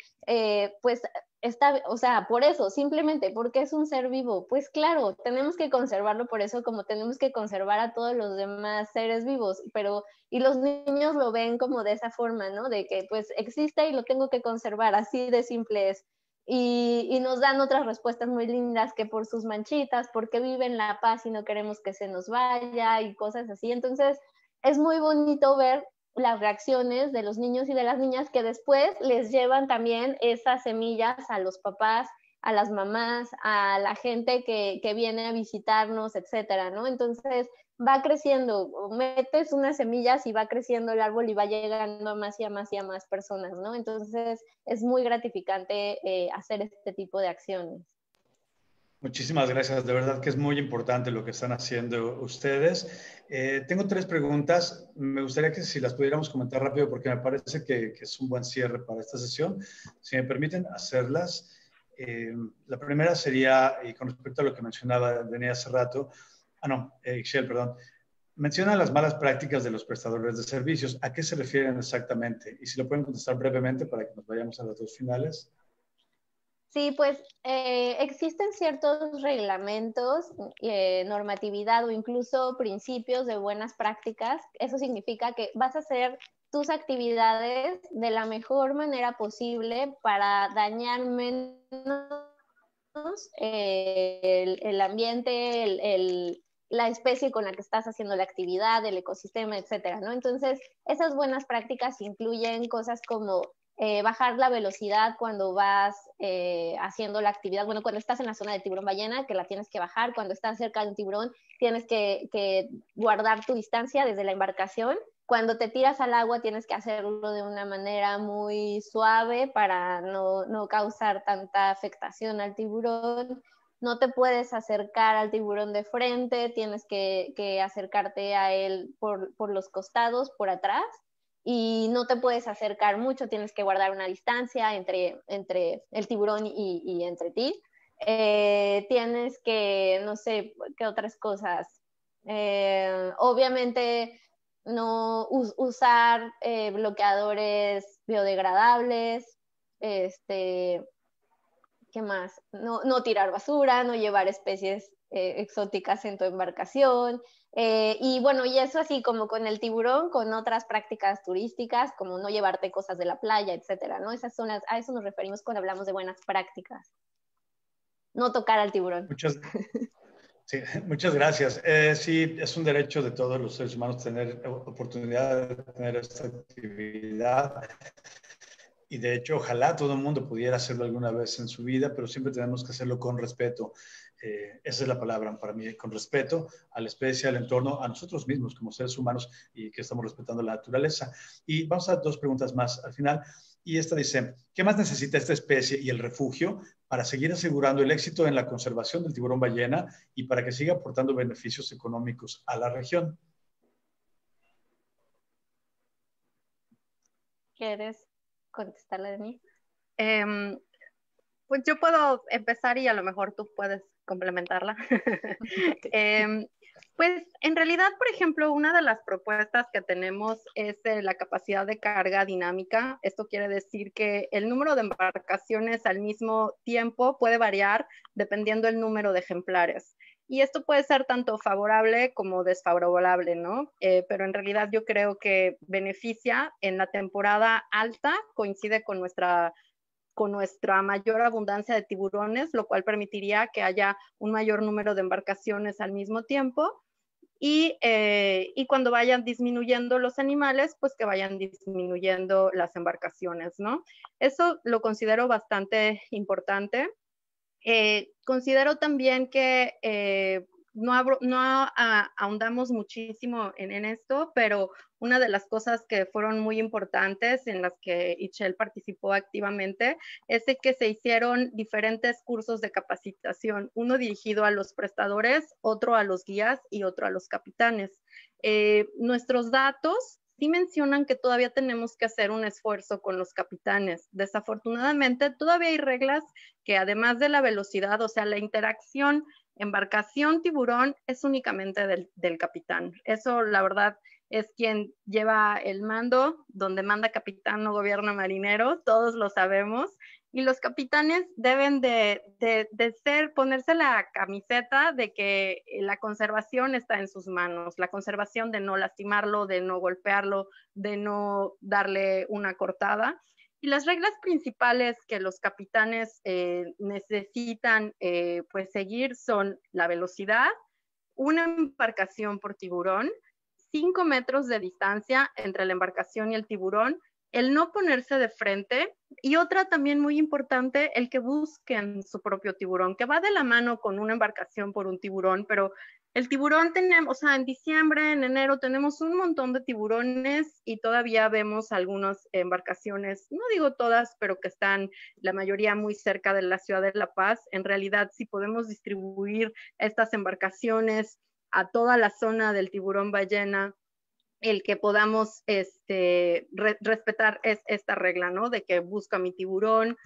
pues, está, o sea, por eso, simplemente porque es un ser vivo. Pues claro, tenemos que conservarlo por eso, como tenemos que conservar a todos los demás seres vivos, pero, y los niños lo ven como de esa forma, ¿no? De que, pues, existe y lo tengo que conservar, así de simple es. Y nos dan otras respuestas muy lindas que por sus manchitas, porque vive en La Paz y no queremos que se nos vaya y cosas así. Entonces, es muy bonito ver las reacciones de los niños y de las niñas que después les llevan también esas semillas a los papás, a las mamás, a la gente que viene a visitarnos, etcétera, ¿no? Entonces, va creciendo, metes unas semillas y va creciendo el árbol y va llegando a más y a más y a más personas, ¿no? Entonces es muy gratificante hacer este tipo de acciones. Muchísimas gracias, de verdad que es muy importante lo que están haciendo ustedes. Tengo 3 preguntas, me gustaría que si las pudiéramos comentar rápido porque me parece que es un buen cierre para esta sesión. Si me permiten hacerlas. La primera sería, y con respecto a lo que mencionaba Denis hace rato, Ixchel, perdón, menciona las malas prácticas de los prestadores de servicios. ¿A qué se refieren exactamente? Y si lo pueden contestar brevemente para que nos vayamos a las 2 finales. Sí, pues existen ciertos reglamentos, normatividad o incluso principios de buenas prácticas. Eso significa que vas a hacer tus actividades de la mejor manera posible para dañar menos el ambiente, la especie con la que estás haciendo la actividad, el ecosistema, etcétera, ¿no? Entonces, esas buenas prácticas incluyen cosas como bajar la velocidad cuando vas haciendo la actividad. Bueno, cuando estás en la zona de tiburón ballena, que la tienes que bajar. Cuando estás cerca de un tiburón, tienes que guardar tu distancia desde la embarcación. Cuando te tiras al agua, tienes que hacerlo de una manera muy suave para no causar tanta afectación al tiburón. No te puedes acercar al tiburón de frente, tienes que acercarte a él por los costados, por atrás, y no te puedes acercar mucho, tienes que guardar una distancia entre el tiburón y entre ti. Tienes que, no sé, qué otras cosas. Obviamente no usar bloqueadores biodegradables, ¿qué más? No tirar basura, no llevar especies exóticas en tu embarcación. Y bueno, y eso así como con el tiburón, con otras prácticas turísticas, como no llevarte cosas de la playa, etcétera, ¿no? A eso nos referimos cuando hablamos de buenas prácticas. No tocar al tiburón. Sí, muchas gracias. Sí, es un derecho de todos los seres humanos tener oportunidad de tener esta actividad. Y de hecho, ojalá todo el mundo pudiera hacerlo alguna vez en su vida, pero siempre tenemos que hacerlo con respeto. Esa es la palabra para mí, con respeto a la especie, al entorno, a nosotros mismos como seres humanos y que estamos respetando la naturaleza. Y vamos a 2 preguntas más al final. Y esta dice, ¿qué más necesita esta especie y el refugio para seguir asegurando el éxito en la conservación del tiburón ballena y para que siga aportando beneficios económicos a la región? ¿Quieres contestarle de mí? Pues yo puedo empezar y a lo mejor tú puedes complementarla. Pues en realidad, por ejemplo, una de las propuestas que tenemos es la capacidad de carga dinámica. Esto quiere decir que el número de embarcaciones al mismo tiempo puede variar dependiendo del número de ejemplares. Y esto puede ser tanto favorable como desfavorable, ¿no? Pero en realidad yo creo que beneficia en la temporada alta, coincide con nuestra mayor abundancia de tiburones, lo cual permitiría que haya un mayor número de embarcaciones al mismo tiempo. y cuando vayan disminuyendo los animales, pues que vayan disminuyendo las embarcaciones, ¿no? Eso lo considero bastante importante. Considero también que no ahondamos muchísimo en esto, pero una de las cosas que fueron muy importantes en las que Itchel participó activamente es de que se hicieron diferentes cursos de capacitación, uno dirigido a los prestadores, otro a los guías y otro a los capitanes. Nuestros datos sí mencionan que todavía tenemos que hacer un esfuerzo con los capitanes. Desafortunadamente, todavía hay reglas que además de la velocidad, o sea, la interacción embarcación-tiburón es únicamente del capitán. Eso, la verdad, es quien lleva el mando, donde manda capitán no gobierna marinero, todos lo sabemos. Y los capitanes deben de ponerse la camiseta de que la conservación está en sus manos, la conservación de no lastimarlo, de no golpearlo, de no darle una cortada. Y las reglas principales que los capitanes necesitan pues seguir son la velocidad, una embarcación por tiburón, 5 metros de distancia entre la embarcación y el tiburón, el no ponerse de frente y otra también muy importante, el que busquen su propio tiburón, que va de la mano con una embarcación por un tiburón, pero el tiburón tenemos, o sea, en diciembre, en enero tenemos un montón de tiburones y todavía vemos algunas embarcaciones, no digo todas, pero que están la mayoría muy cerca de la ciudad de La Paz. En realidad, si podemos distribuir estas embarcaciones a toda la zona del tiburón ballena, el que podamos respetar esta regla, ¿no? De que busco a mi tiburón,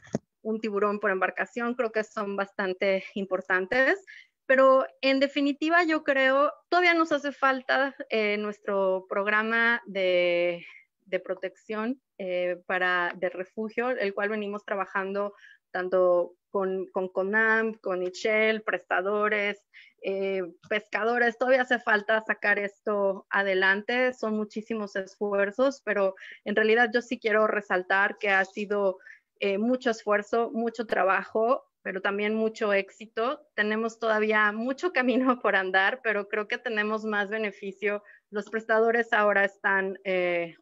un tiburón por embarcación, creo que son bastante importantes. Pero en definitiva yo creo, todavía nos hace falta nuestro programa de protección de refugio, el cual venimos trabajando tanto con CONAM, con Itchel, prestadores, pescadores. Todavía hace falta sacar esto adelante, son muchísimos esfuerzos, pero en realidad yo sí quiero resaltar que ha sido mucho esfuerzo, mucho trabajo, pero también mucho éxito. Tenemos todavía mucho camino por andar, pero creo que tenemos más beneficio. Los prestadores ahora están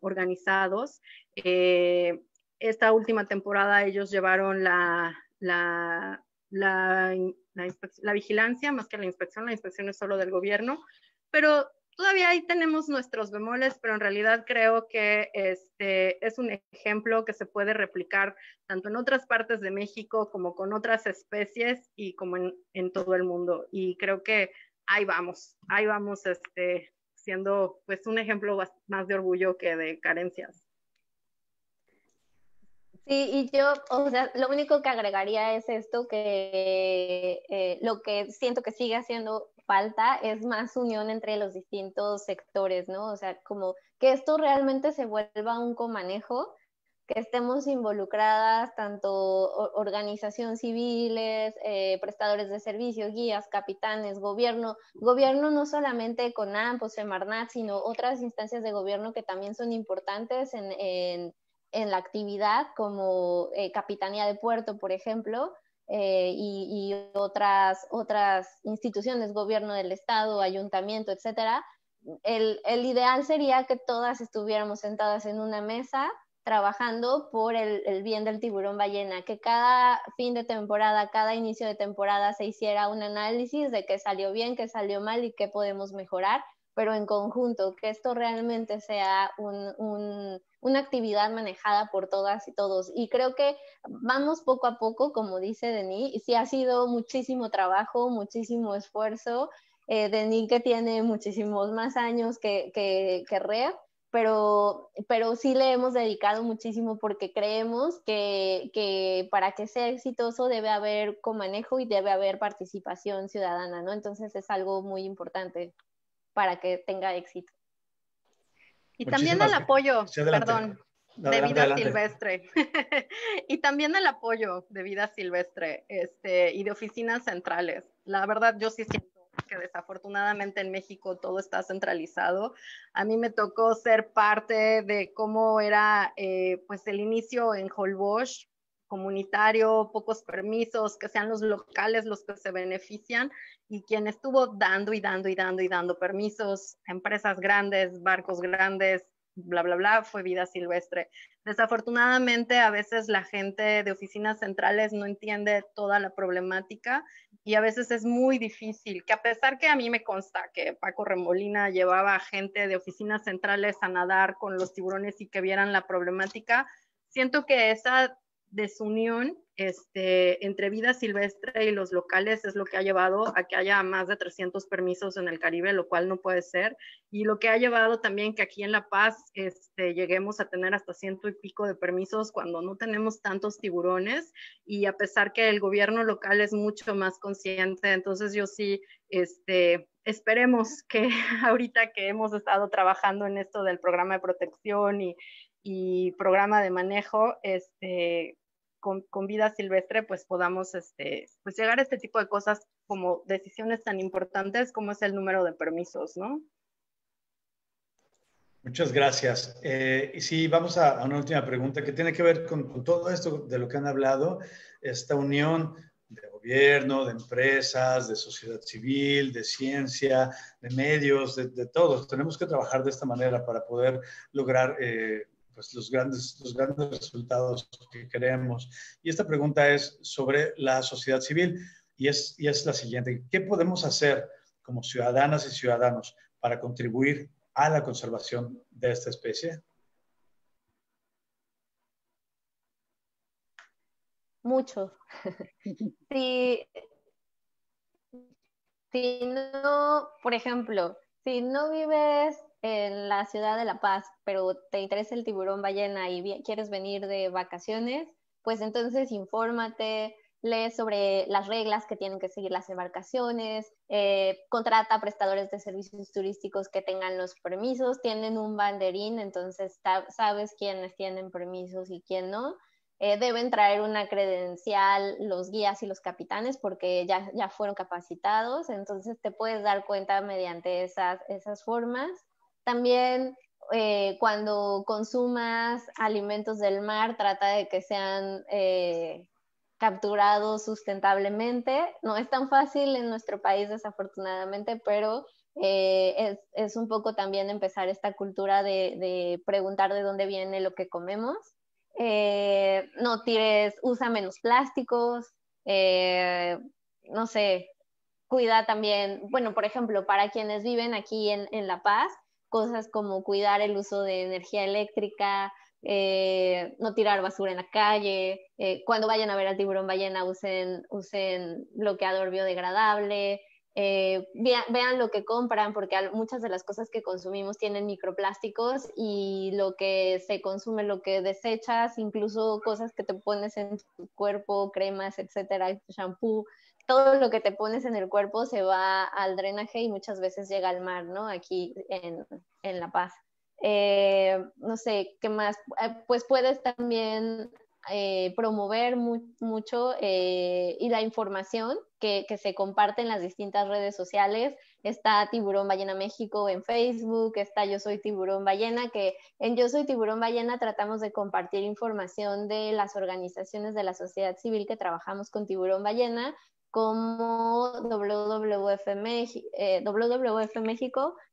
organizados. Esta última temporada ellos llevaron la vigilancia más que la inspección es solo del gobierno, pero todavía ahí tenemos nuestros bemoles, pero en realidad creo que es un ejemplo que se puede replicar tanto en otras partes de México como con otras especies y como en todo el mundo. Y creo que ahí vamos siendo pues un ejemplo más de orgullo que de carencias. Sí, y yo, o sea, lo único que agregaría es esto, que lo que siento que sigue haciendo falta es más unión entre los distintos sectores, ¿no? O sea, como que esto realmente se vuelva un comanejo, que estemos involucradas tanto organización civiles, prestadores de servicios, guías, capitanes, gobierno no solamente CONAM, Semarnat, sino otras instancias de gobierno que también son importantes en la actividad, como Capitanía de Puerto, por ejemplo, y otras instituciones, gobierno del estado, ayuntamiento, etcétera. El ideal sería que todas estuviéramos sentadas en una mesa trabajando por el bien del tiburón ballena, que cada fin de temporada, cada inicio de temporada se hiciera un análisis de qué salió bien, qué salió mal y qué podemos mejorar, pero en conjunto, que esto realmente sea una actividad manejada por todas y todos. Y creo que vamos poco a poco, como dice Denis, y sí ha sido muchísimo trabajo, muchísimo esfuerzo. Denis que tiene muchísimos más años que Rev, pero sí le hemos dedicado muchísimo porque creemos que para que sea exitoso debe haber comanejo y debe haber participación ciudadana, ¿no? Entonces es algo muy importante para que tenga éxito. Y también el apoyo, sí, perdón, de vida adelante. silvestre. Y también el apoyo de vida silvestre y de oficinas centrales. La verdad, yo sí siento que desafortunadamente en México todo está centralizado. A mí me tocó ser parte de cómo era pues el inicio en Holbox, comunitario, pocos permisos, que sean los locales los que se benefician, y quien estuvo dando y dando y dando y dando permisos, empresas grandes, barcos grandes, bla, bla, bla, fue vida silvestre. Desafortunadamente, a veces la gente de oficinas centrales no entiende toda la problemática y a veces es muy difícil, que a pesar que a mí me consta que Paco Remolina llevaba a gente de oficinas centrales a nadar con los tiburones y que vieran la problemática, siento que esa desunión entre vida silvestre y los locales es lo que ha llevado a que haya más de 300 permisos en el Caribe, lo cual no puede ser, y lo que ha llevado también que aquí en La Paz lleguemos a tener hasta 100 y pico de permisos cuando no tenemos tantos tiburones, y a pesar que el gobierno local es mucho más consciente. Entonces yo sí, esperemos que ahorita que hemos estado trabajando en esto del programa de protección y programa de manejo, con vida silvestre, pues podamos pues llegar a este tipo de cosas como decisiones tan importantes como es el número de permisos, ¿no? Muchas gracias. Y sí, vamos a una última pregunta que tiene que ver con todo esto de lo que han hablado, esta unión de gobierno, de empresas, de sociedad civil, de ciencia, de medios, de todos. Tenemos que trabajar de esta manera para poder lograr pues los grandes resultados que queremos. Y esta pregunta es sobre la sociedad civil y es la siguiente. ¿Qué podemos hacer como ciudadanas y ciudadanos para contribuir a la conservación de esta especie? Mucho. Si no, por ejemplo, si no vives en la ciudad de La Paz, pero te interesa el tiburón ballena y quieres venir de vacaciones, pues entonces infórmate, lee sobre las reglas que tienen que seguir las embarcaciones, contrata prestadores de servicios turísticos que tengan los permisos, tienen un banderín, entonces sabes quiénes tienen permisos y quién no. Deben traer una credencial los guías y los capitanes porque ya fueron capacitados, entonces te puedes dar cuenta mediante esas formas. También cuando consumas alimentos del mar, trata de que sean capturados sustentablemente. No es tan fácil en nuestro país, desafortunadamente, pero es un poco también empezar esta cultura de preguntar de dónde viene lo que comemos. No tires, usa menos plásticos, no sé, cuida también, bueno, por ejemplo, para quienes viven aquí en La Paz, cosas como cuidar el uso de energía eléctrica, no tirar basura en la calle, cuando vayan a ver al tiburón ballena usen bloqueador biodegradable, vean lo que compran porque muchas de las cosas que consumimos tienen microplásticos y lo que se consume, lo que desechas, incluso cosas que te pones en tu cuerpo, cremas, etcétera, shampoo, todo lo que te pones en el cuerpo se va al drenaje y muchas veces llega al mar, ¿no? Aquí en La Paz. No sé, ¿qué más? Pues puedes también promover mucho y la información que se comparte en las distintas redes sociales. Está Tiburón Ballena México en Facebook, está Yo Soy Tiburón Ballena, que en Yo Soy Tiburón Ballena tratamos de compartir información de las organizaciones de la sociedad civil que trabajamos con Tiburón Ballena, como WWF México,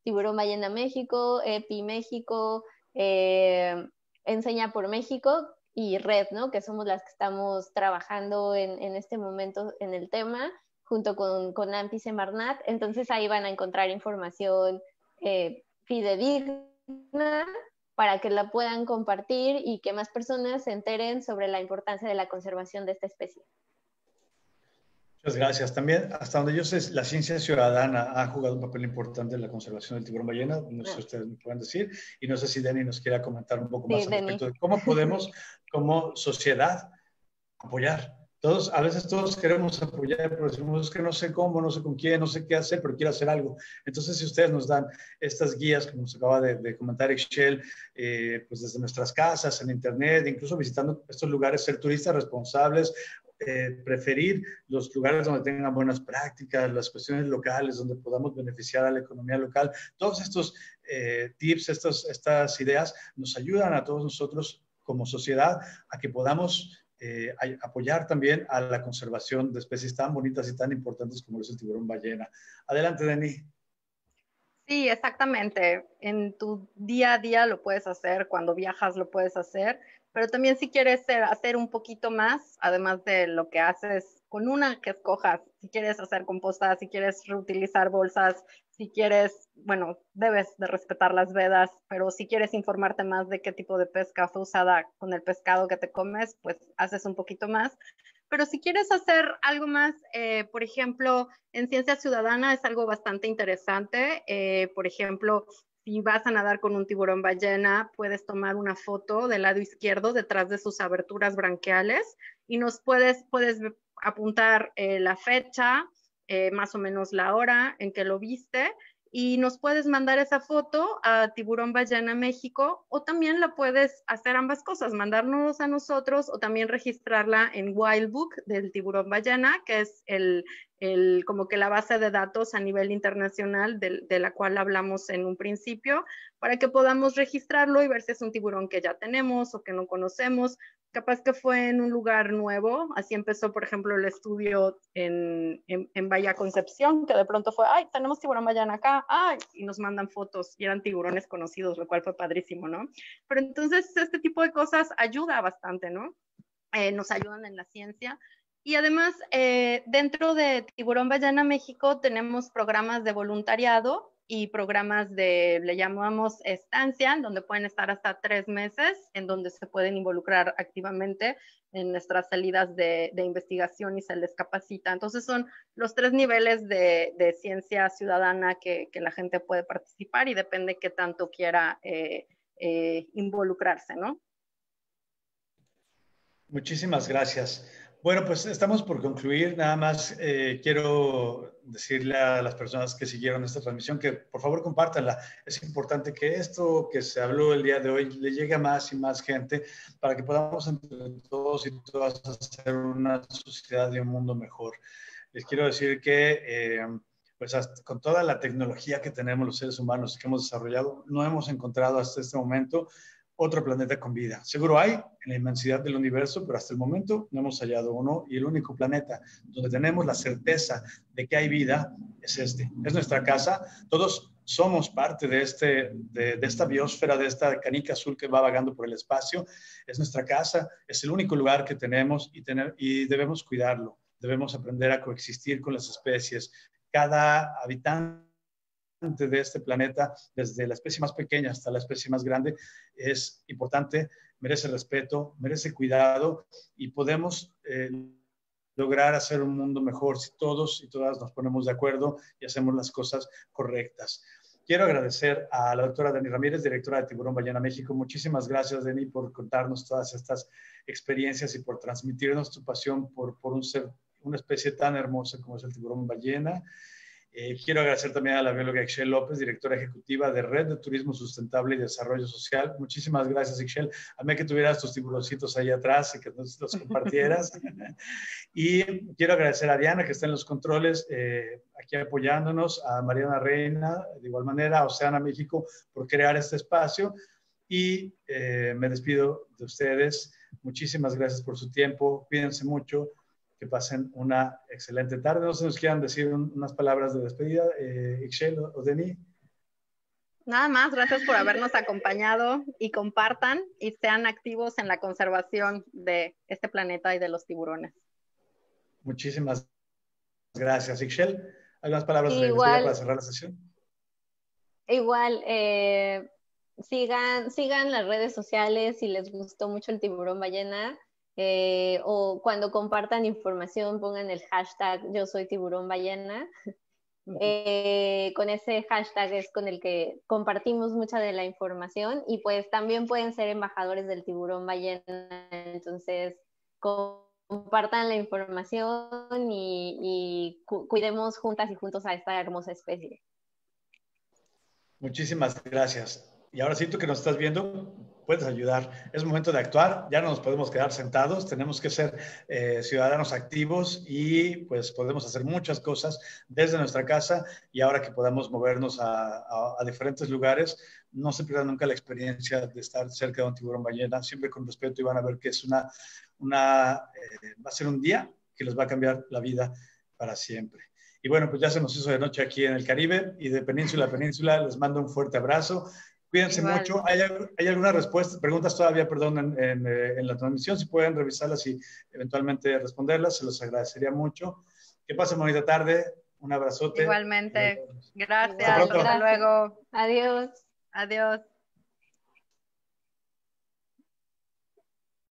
Tiburón Ballena México, EPI México, Enseña por México y Red, ¿no? Que somos las que estamos trabajando en este momento en el tema, junto con AMPI Semarnat. Entonces ahí van a encontrar información fidedigna para que la puedan compartir y que más personas se enteren sobre la importancia de la conservación de esta especie. Muchas gracias. También, hasta donde yo sé, la ciencia ciudadana ha jugado un papel importante en la conservación del tiburón ballena. No sé si ustedes me pueden decir. Y no sé si Dani nos quiera comentar un poco más al respecto de cómo podemos, como sociedad, apoyar. A veces todos queremos apoyar, pero decimos que no sé cómo, no sé con quién, no sé qué hacer, pero quiero hacer algo. Entonces, si ustedes nos dan estas guías, como nos acaba de comentar Excel, pues desde nuestras casas, en internet, incluso visitando estos lugares, ser turistas responsables, preferir los lugares donde tengan buenas prácticas, las cuestiones locales, donde podamos beneficiar a la economía local. Todos estos tips, estas ideas nos ayudan a todos nosotros como sociedad a que podamos apoyar también a la conservación de especies tan bonitas y tan importantes como es el tiburón ballena. Adelante, Dani. Sí, exactamente. En tu día a día lo puedes hacer, cuando viajas lo puedes hacer, pero también si quieres hacer un poquito más, además de lo que haces con una que escojas, si quieres hacer composta, si quieres reutilizar bolsas, si quieres, bueno, debes de respetar las vedas, pero si quieres informarte más de qué tipo de pesca fue usada con el pescado que te comes, pues haces un poquito más. Pero si quieres hacer algo más, por ejemplo, en ciencia ciudadana es algo bastante interesante. Por ejemplo, si vas a nadar con un tiburón ballena, puedes tomar una foto del lado izquierdo detrás de sus aberturas branquiales y puedes apuntar la fecha, más o menos la hora en que lo viste y nos puedes mandar esa foto a Tiburón Ballena México o también la puedes hacer ambas cosas, mandárnoslos a nosotros o también registrarla en Wildbook del Tiburón Ballena, que es como que la base de datos a nivel internacional de la cual hablamos en un principio, para que podamos registrarlo y ver si es un tiburón que ya tenemos o que no conocemos. Capaz que fue en un lugar nuevo, así empezó, por ejemplo, el estudio en Bahía Concepción, que de pronto fue, ay, tenemos tiburón ballena acá, ay, y nos mandan fotos y eran tiburones conocidos, lo cual fue padrísimo, ¿no? Pero entonces este tipo de cosas ayuda bastante, ¿no? Nos ayudan en la ciencia. Y además, dentro de Tiburón Ballena México tenemos programas de voluntariado y programas le llamamos estancia, donde pueden estar hasta 3 meses, en donde se pueden involucrar activamente en nuestras salidas de investigación y se les capacita. Entonces son los 3 niveles de ciencia ciudadana que la gente puede participar y depende qué tanto quiera involucrarse, ¿no? Muchísimas gracias. Bueno, pues estamos por concluir. Nada más quiero decirle a las personas que siguieron esta transmisión que por favor compártanla. Es importante que esto que se habló el día de hoy le llegue a más y más gente para que podamos entre todos y todas hacer una sociedad y un mundo mejor. Les quiero decir que pues con toda la tecnología que tenemos los seres humanos que hemos desarrollado, no hemos encontrado hasta este momento otro planeta con vida. Seguro hay en la inmensidad del universo, pero hasta el momento no hemos hallado uno y el único planeta donde tenemos la certeza de que hay vida es este. Es nuestra casa. Todos somos parte de esta biosfera, de esta canica azul que va vagando por el espacio. Es nuestra casa, es el único lugar que tenemos y debemos cuidarlo. Debemos aprender a coexistir con las especies. Cada habitante de este planeta, desde la especie más pequeña hasta la especie más grande, es importante, merece respeto, merece cuidado y podemos lograr hacer un mundo mejor si todos y todas nos ponemos de acuerdo y hacemos las cosas correctas. Quiero agradecer a la doctora Dani Ramírez, directora de Tiburón Ballena México. Muchísimas gracias, Dani, por contarnos todas estas experiencias y por transmitirnos tu pasión por una especie tan hermosa como es el tiburón ballena. Quiero agradecer también a la bióloga Ixchel López, directora ejecutiva de Red de Turismo Sustentable y Desarrollo Social. Muchísimas gracias, Ixchel. Amé que tuvieras tus tiburoncitos ahí atrás y que nos los compartieras. Y quiero agradecer a Diana, que está en los controles, aquí apoyándonos, a Mariana Reina, de igual manera, a Oceana México, por crear este espacio. Y me despido de ustedes. Muchísimas gracias por su tiempo. Cuídense mucho. Que pasen una excelente tarde. No se nos quieran decir unas palabras de despedida, Ixchel o Denis. Nada más, gracias por habernos acompañado y compartan y sean activos en la conservación de este planeta y de los tiburones. Muchísimas gracias, Ixchel. ¿Algunas palabras de despedida para cerrar la sesión? Igual, sigan las redes sociales si les gustó mucho el tiburón ballena. O cuando compartan información pongan el hashtag yo soy tiburón ballena. Con ese hashtag es con el que compartimos mucha de la información y pues también pueden ser embajadores del tiburón ballena, entonces compartan la información y cuidemos juntas y juntos a esta hermosa especie. Muchísimas gracias. Y ahora sí, tú que nos estás viendo, puedes ayudar. Es momento de actuar, ya no nos podemos quedar sentados, tenemos que ser ciudadanos activos y pues podemos hacer muchas cosas desde nuestra casa y ahora que podamos movernos a diferentes lugares, no se pierdan nunca la experiencia de estar cerca de un tiburón ballena, siempre con respeto y van a ver que es va a ser un día que les va a cambiar la vida para siempre. Y bueno, pues ya se nos hizo de noche aquí en el Caribe y de península a península les mando un fuerte abrazo. Cuídense Igual. mucho. ¿Hay algunas respuestas, preguntas todavía, perdón, en la transmisión? Si pueden revisarlas y eventualmente responderlas, se los agradecería mucho. Que pasen bonita tarde. Un abrazote. Igualmente. Gracias. Hasta pronto. Hasta luego. Adiós. Adiós.